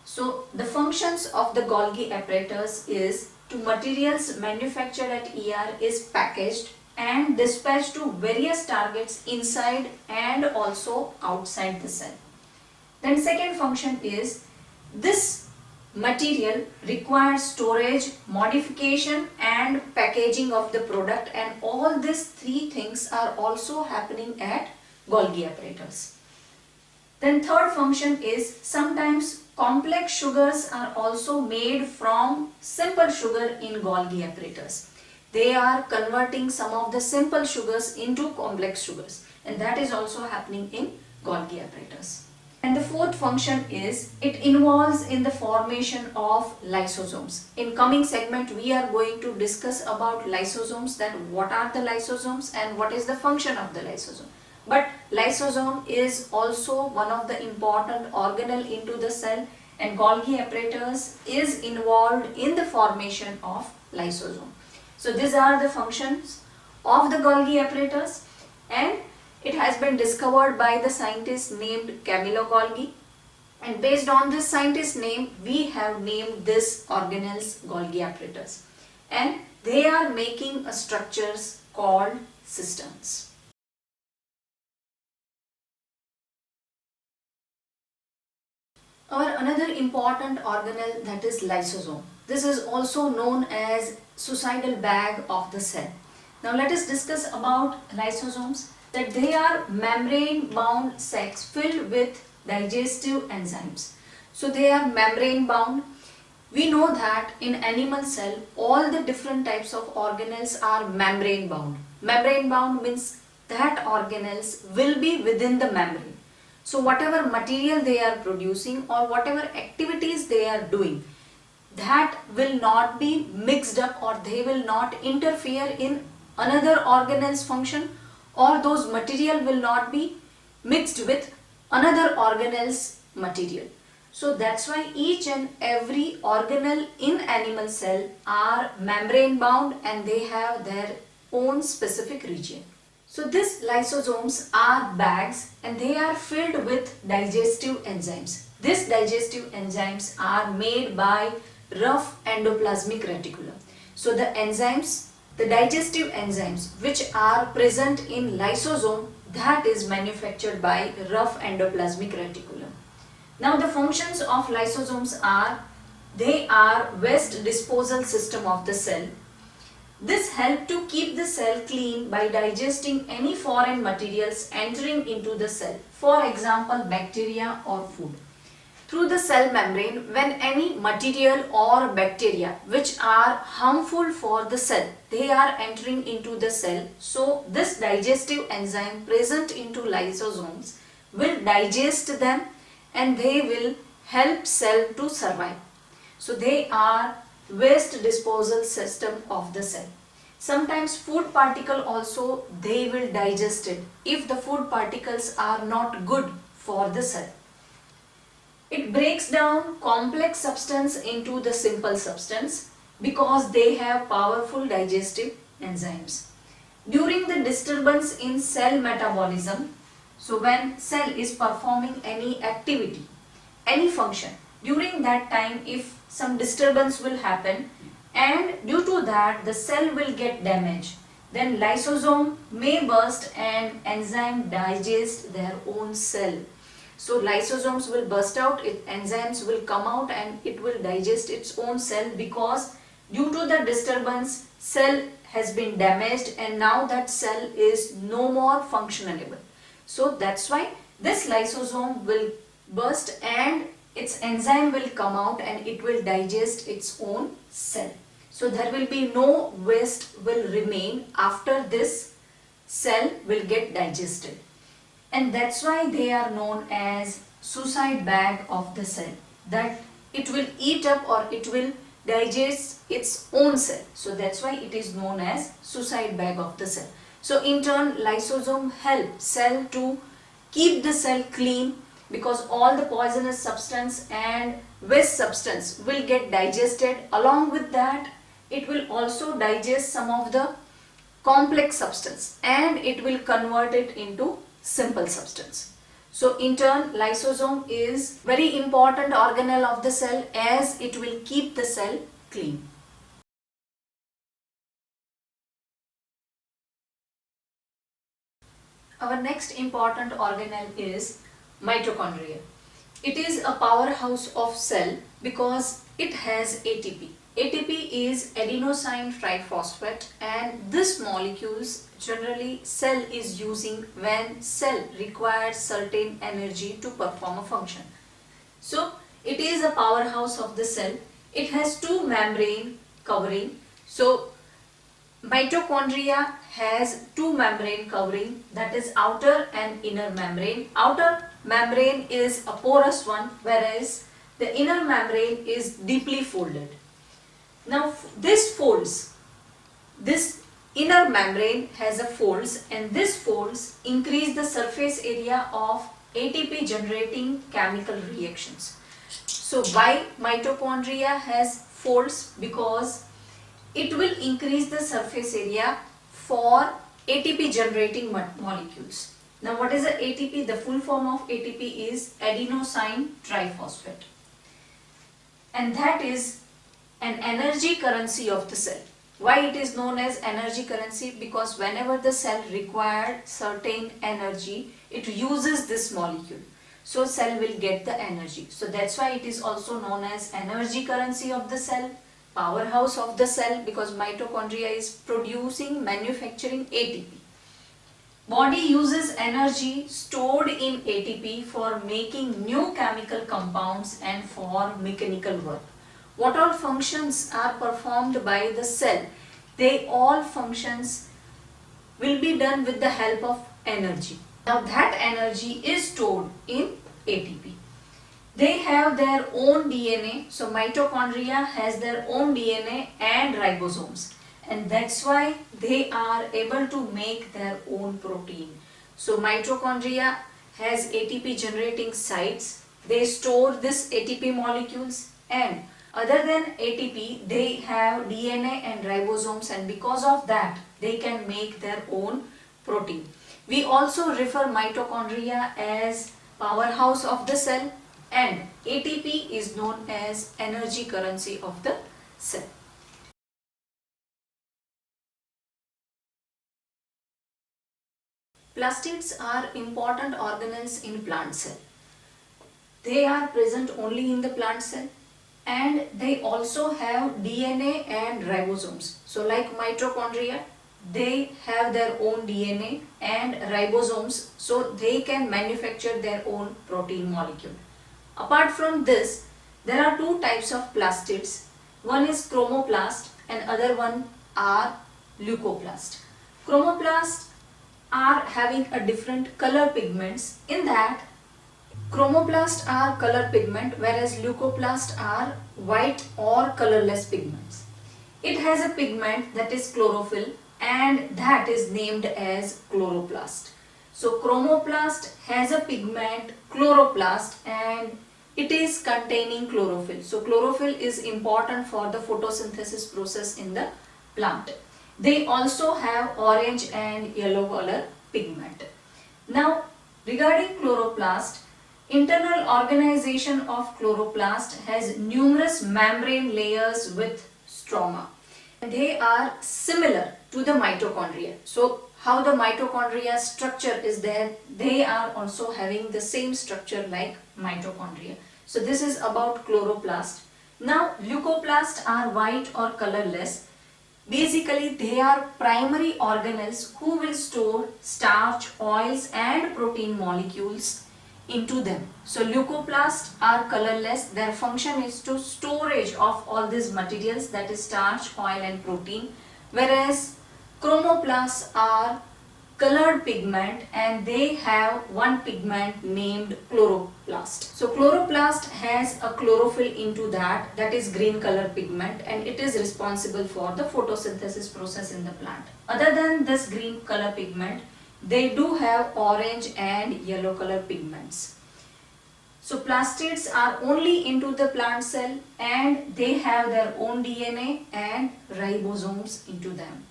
So the functions of the Golgi apparatus is to materials manufactured at ER is packaged and dispatched to various targets inside and also outside the cell. Then second function is this material requires storage, modification and packaging of the product, and all these three things are also happening at Golgi apparatus. Then third function is sometimes complex sugars are also made from simple sugar in Golgi apparatus. They are converting some of the simple sugars into complex sugars, and that is also happening in Golgi apparatus. And the fourth function is it involves in the formation of lysosomes. In coming segment we are going to discuss about lysosomes, that what are the lysosomes and what is the function of the lysosome. But lysosome is also one of the important organelle into the cell, and Golgi apparatus is involved in the formation of lysosome. So these are the functions of the Golgi apparatus, and it has been discovered by the scientist named Camillo Golgi, and based on this scientist name we have named this organelles Golgi apparatus, and they are making a structures called cisterns. Our another important organelle, that is lysosome. This is also known as suicidal bag of the cell. Now let us discuss about lysosomes, that they are membrane bound sacs filled with digestive enzymes. So they are membrane bound. We know that in animal cell all the different types of organelles are membrane bound. Membrane bound means that organelles will be within the membrane. So whatever material they are producing or whatever activities they are doing, that will not be mixed up or they will not interfere in another organelle's function, or those material will not be mixed with another organelle's material. So that's why each and every organelle in animal cell are membrane bound and they have their own specific region. So these lysosomes are bags and they are filled with digestive enzymes. These digestive enzymes are made by rough endoplasmic reticulum. So the enzymes, the digestive enzymes which are present in lysosome, that is manufactured by rough endoplasmic reticulum. Now the functions of lysosomes are, they are waste disposal system of the cell. This helps to keep the cell clean by digesting any foreign materials entering into the cell, for example bacteria or food. Through the cell membrane, when any material or bacteria which are harmful for the cell, they are entering into the cell, so this digestive enzyme present into lysosomes will digest them and they will help cell to survive. So they are waste disposal system of the cell. Sometimes food particle also they will digest it if the food particles are not good for the cell. It breaks down complex substance into the simple substance because they have powerful digestive enzymes. During the disturbance in cell metabolism, so when cell is performing any activity, any function, during that time if some disturbance will happen and due to that the cell will get damaged, then lysosome may burst and enzyme digest their own cell. So lysosomes will burst out, enzymes will come out and it will digest its own cell because due to the disturbance cell has been damaged and now that cell is no more functionable. So that's why this lysosome will burst and its enzyme will come out and it will digest its own cell. So there will be no waste will remain after this cell will get digested. And that's why they are known as suicide bag of the cell, that it will eat up or it will digest its own cell. So that's why it is known as suicide bag of the cell. So in turn lysosome help cell to keep the cell clean because all the poisonous substance and waste substance will get digested. Along with that it will also digest some of the complex substance and it will convert it into simple substance. So in turn lysosome is very important organelle of the cell as it will keep the cell clean. Our next important organelle is mitochondria. It is a powerhouse of cell because it has ATP. ATP is adenosine triphosphate and this molecules generally cell is using when cell requires certain energy to perform a function. So it is a powerhouse of the cell. It has two membrane covering. So mitochondria has two membrane covering, that is outer and inner membrane. Outer membrane is a porous one whereas the inner membrane is deeply folded. Now this folds, this inner membrane has a folds and this folds increase the surface area of ATP generating chemical reactions. So why mitochondria has folds? Because it will increase the surface area for ATP generating molecules. Now what is the ATP? The full form of ATP is adenosine triphosphate and that is an energy currency of the cell. Why it is known as energy currency? Because whenever the cell requires certain energy, it uses this molecule. So cell will get the energy. So that's why it is also known as energy currency of the cell, powerhouse of the cell, because mitochondria is producing, manufacturing ATP. Body uses energy stored in ATP for making new chemical compounds and for mechanical work. What all functions are performed by the cell? They all functions will be done with the help of energy. Now that energy is stored in ATP. They have their own DNA. So mitochondria has their own DNA and ribosomes. And that's why they are able to make their own protein. So mitochondria has ATP generating sites. They store this ATP molecules, and other than ATP they have DNA and ribosomes, and because of that they can make their own protein. We also refer mitochondria as powerhouse of the cell, and ATP is known as energy currency of the cell. Plastids are important organelles in plant cell. They are present only in the plant cell, and they also have DNA and ribosomes. So like mitochondria, they have their own DNA and ribosomes, so they can manufacture their own protein molecule. Apart from this, there are two types of plastids. One is chromoplast and other one are leucoplast. Chromoplast are having a different color pigments. In that, chromoplast are color pigment, whereas leucoplast are white or colorless pigments. It has a pigment that is chlorophyll, and that is named as chloroplast. So chromoplast has a pigment chloroplast, and it is containing chlorophyll. So chlorophyll is important for the photosynthesis process in the plant. They also have orange and yellow color pigment. Now regarding chloroplast, internal organization of chloroplast has numerous membrane layers with stroma. They are similar to the mitochondria. So how the mitochondria structure is there, they are also having the same structure like mitochondria. So this is about chloroplast. Now leucoplast are white or colorless. Basically, they are primary organelles who will store starch, oils and protein molecules into them. So leucoplasts are colorless. Their function is to storage of all these materials, that is starch, oil and protein, whereas chromoplasts are colored pigment, and they have one pigment named chloroplast. So chloroplast has a chlorophyll into that is green color pigment, and it is responsible for the photosynthesis process in the plant. Other than this green color pigment, they do have orange and yellow color pigments. So plastids are only into the plant cell, and they have their own DNA and ribosomes into them.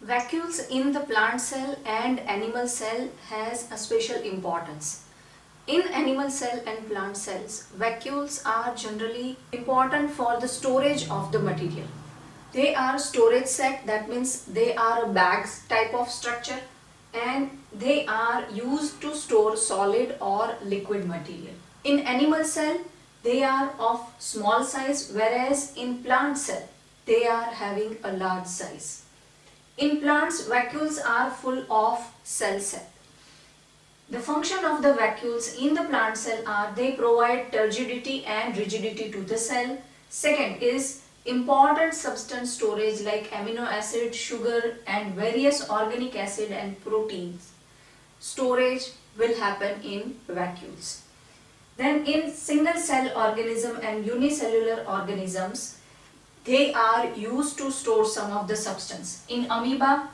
Vacuoles in the plant cell and animal cell has a special importance. In animal cell and plant cells, vacuoles are generally important for the storage of the material. They are storage sac, that means they are a bags type of structure, and they are used to store solid or liquid material. In animal cell, they are of small size, whereas in plant cell, they are having a large size. In plants, vacuoles are full of cell sac. The function of the vacuoles in the plant cell are they provide turgidity and rigidity to the cell. Second is important substance storage like amino acid, sugar and various organic acid and proteins. Storage will happen in vacuoles. Then in single cell organism and unicellular organisms, they are used to store some of the substance. In amoeba,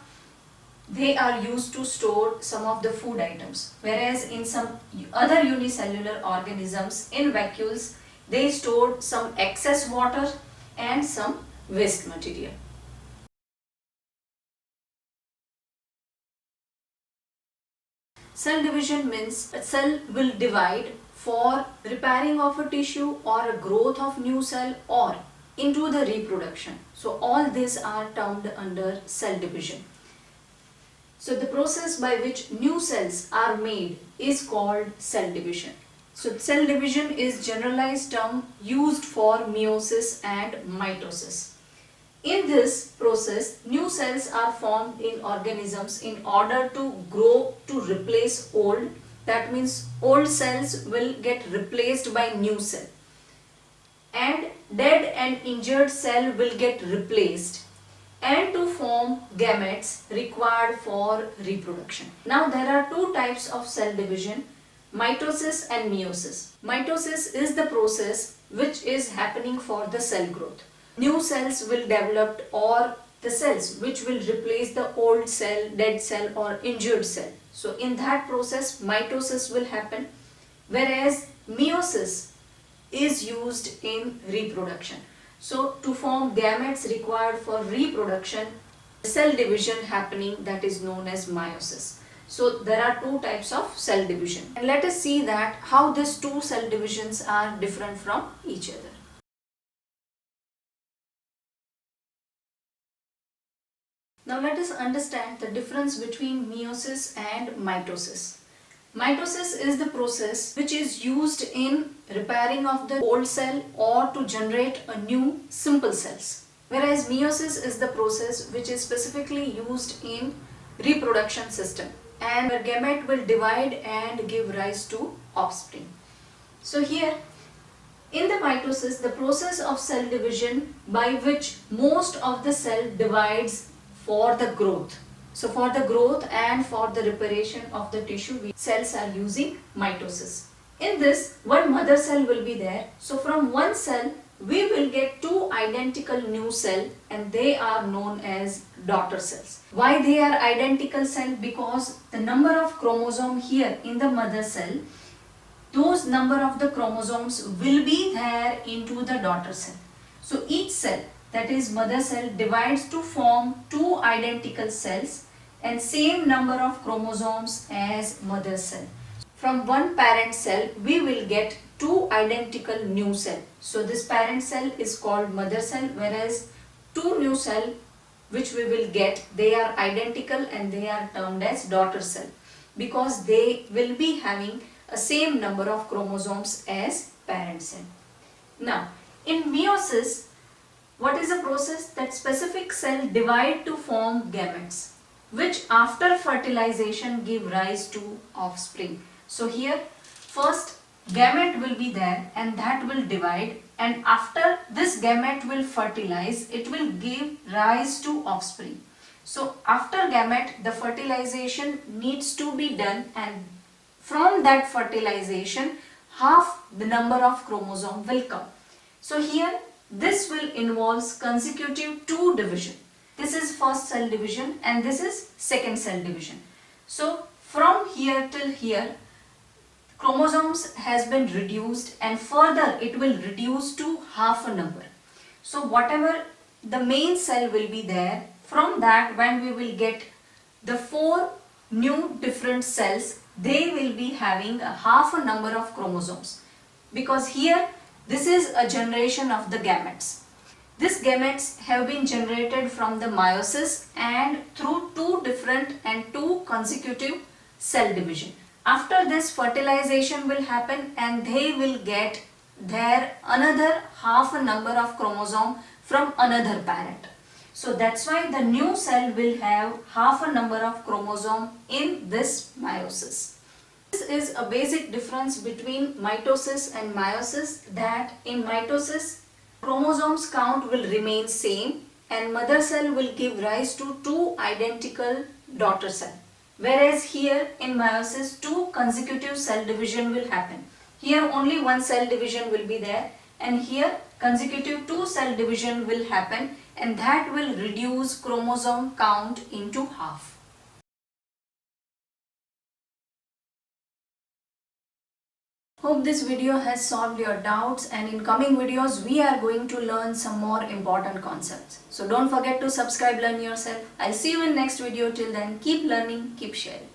they are used to store some of the food items, whereas in some other unicellular organisms, in vacuoles, they store some excess water and some waste material. Cell division means a cell will divide for repairing of a tissue or a growth of new cell or into the reproduction. So all these are termed under cell division. So the process by which new cells are made is called cell division. So cell division is generalized term used for meiosis and mitosis. In this process, new cells are formed in organisms in order to grow to replace old. That means old cells will get replaced by new cell, and dead and injured cell will get replaced, and to form gametes required for reproduction. Now there are two types of cell division, mitosis and meiosis. Mitosis is the process which is happening for the cell growth. New cells will develop, or the cells which will replace the old cell, dead cell or injured cell. So in that process mitosis will happen, whereas meiosis is used in reproduction. So to form gametes required for reproduction, cell division happening, that is known as meiosis. So there are two types of cell division, and let us see that how these two cell divisions are different from each other. Now let us understand the difference between meiosis and mitosis. Mitosis is the process which is used in repairing of the old cell or to generate a new simple cells. Whereas meiosis is the process which is specifically used in reproduction system, and the gamete will divide and give rise to offspring. So here in the mitosis, the process of cell division by which most of the cell divides for the growth. So for the growth and for the reparation of the tissue, cells are using mitosis. In this, one mother cell will be there. So from one cell we will get two identical new cell, and they are known as daughter cells. Why they are identical cell? Because the number of chromosome here in the mother cell, those number of the chromosomes will be there into the daughter cell. So each cell, that is mother cell, divides to form two identical cells and same number of chromosomes as mother cell. From one parent cell we will get two identical new cell. So this parent cell is called mother cell, whereas two new cell which we will get, they are identical and they are termed as daughter cell, because they will be having a same number of chromosomes as parent cell. Now in meiosis, what is the process? That specific cell divide to form gametes, which after fertilization give rise to offspring. So here first gamete will be there and that will divide, and after this gamete will fertilize, it will give rise to offspring. So after gamete the fertilization needs to be done, and from that fertilization half the number of chromosome will come. So here this will involve consecutive two division. This is first cell division and this is second cell division. So from here till here chromosomes has been reduced, and further it will reduce to half a number. So whatever the main cell will be there, from that when we will get the four new different cells, they will be having a half a number of chromosomes, because here this is a generation of the gametes. These gametes have been generated from the meiosis and through two different and two consecutive cell division. After this fertilization will happen and they will get their another half a number of chromosome from another parent. So that's why the new cell will have half a number of chromosome in this meiosis. This is a basic difference between mitosis and meiosis, that in mitosis chromosomes count will remain same and mother cell will give rise to two identical daughter cell. Whereas here in meiosis two consecutive cell division will happen. Here only one cell division will be there, and here consecutive two cell division will happen, and that will reduce chromosome count into half. Hope this video has solved your doubts, and in coming videos we are going to learn some more important concepts. So don't forget to subscribe, learn yourself. I'll see you in next video. Till then, keep learning, keep sharing.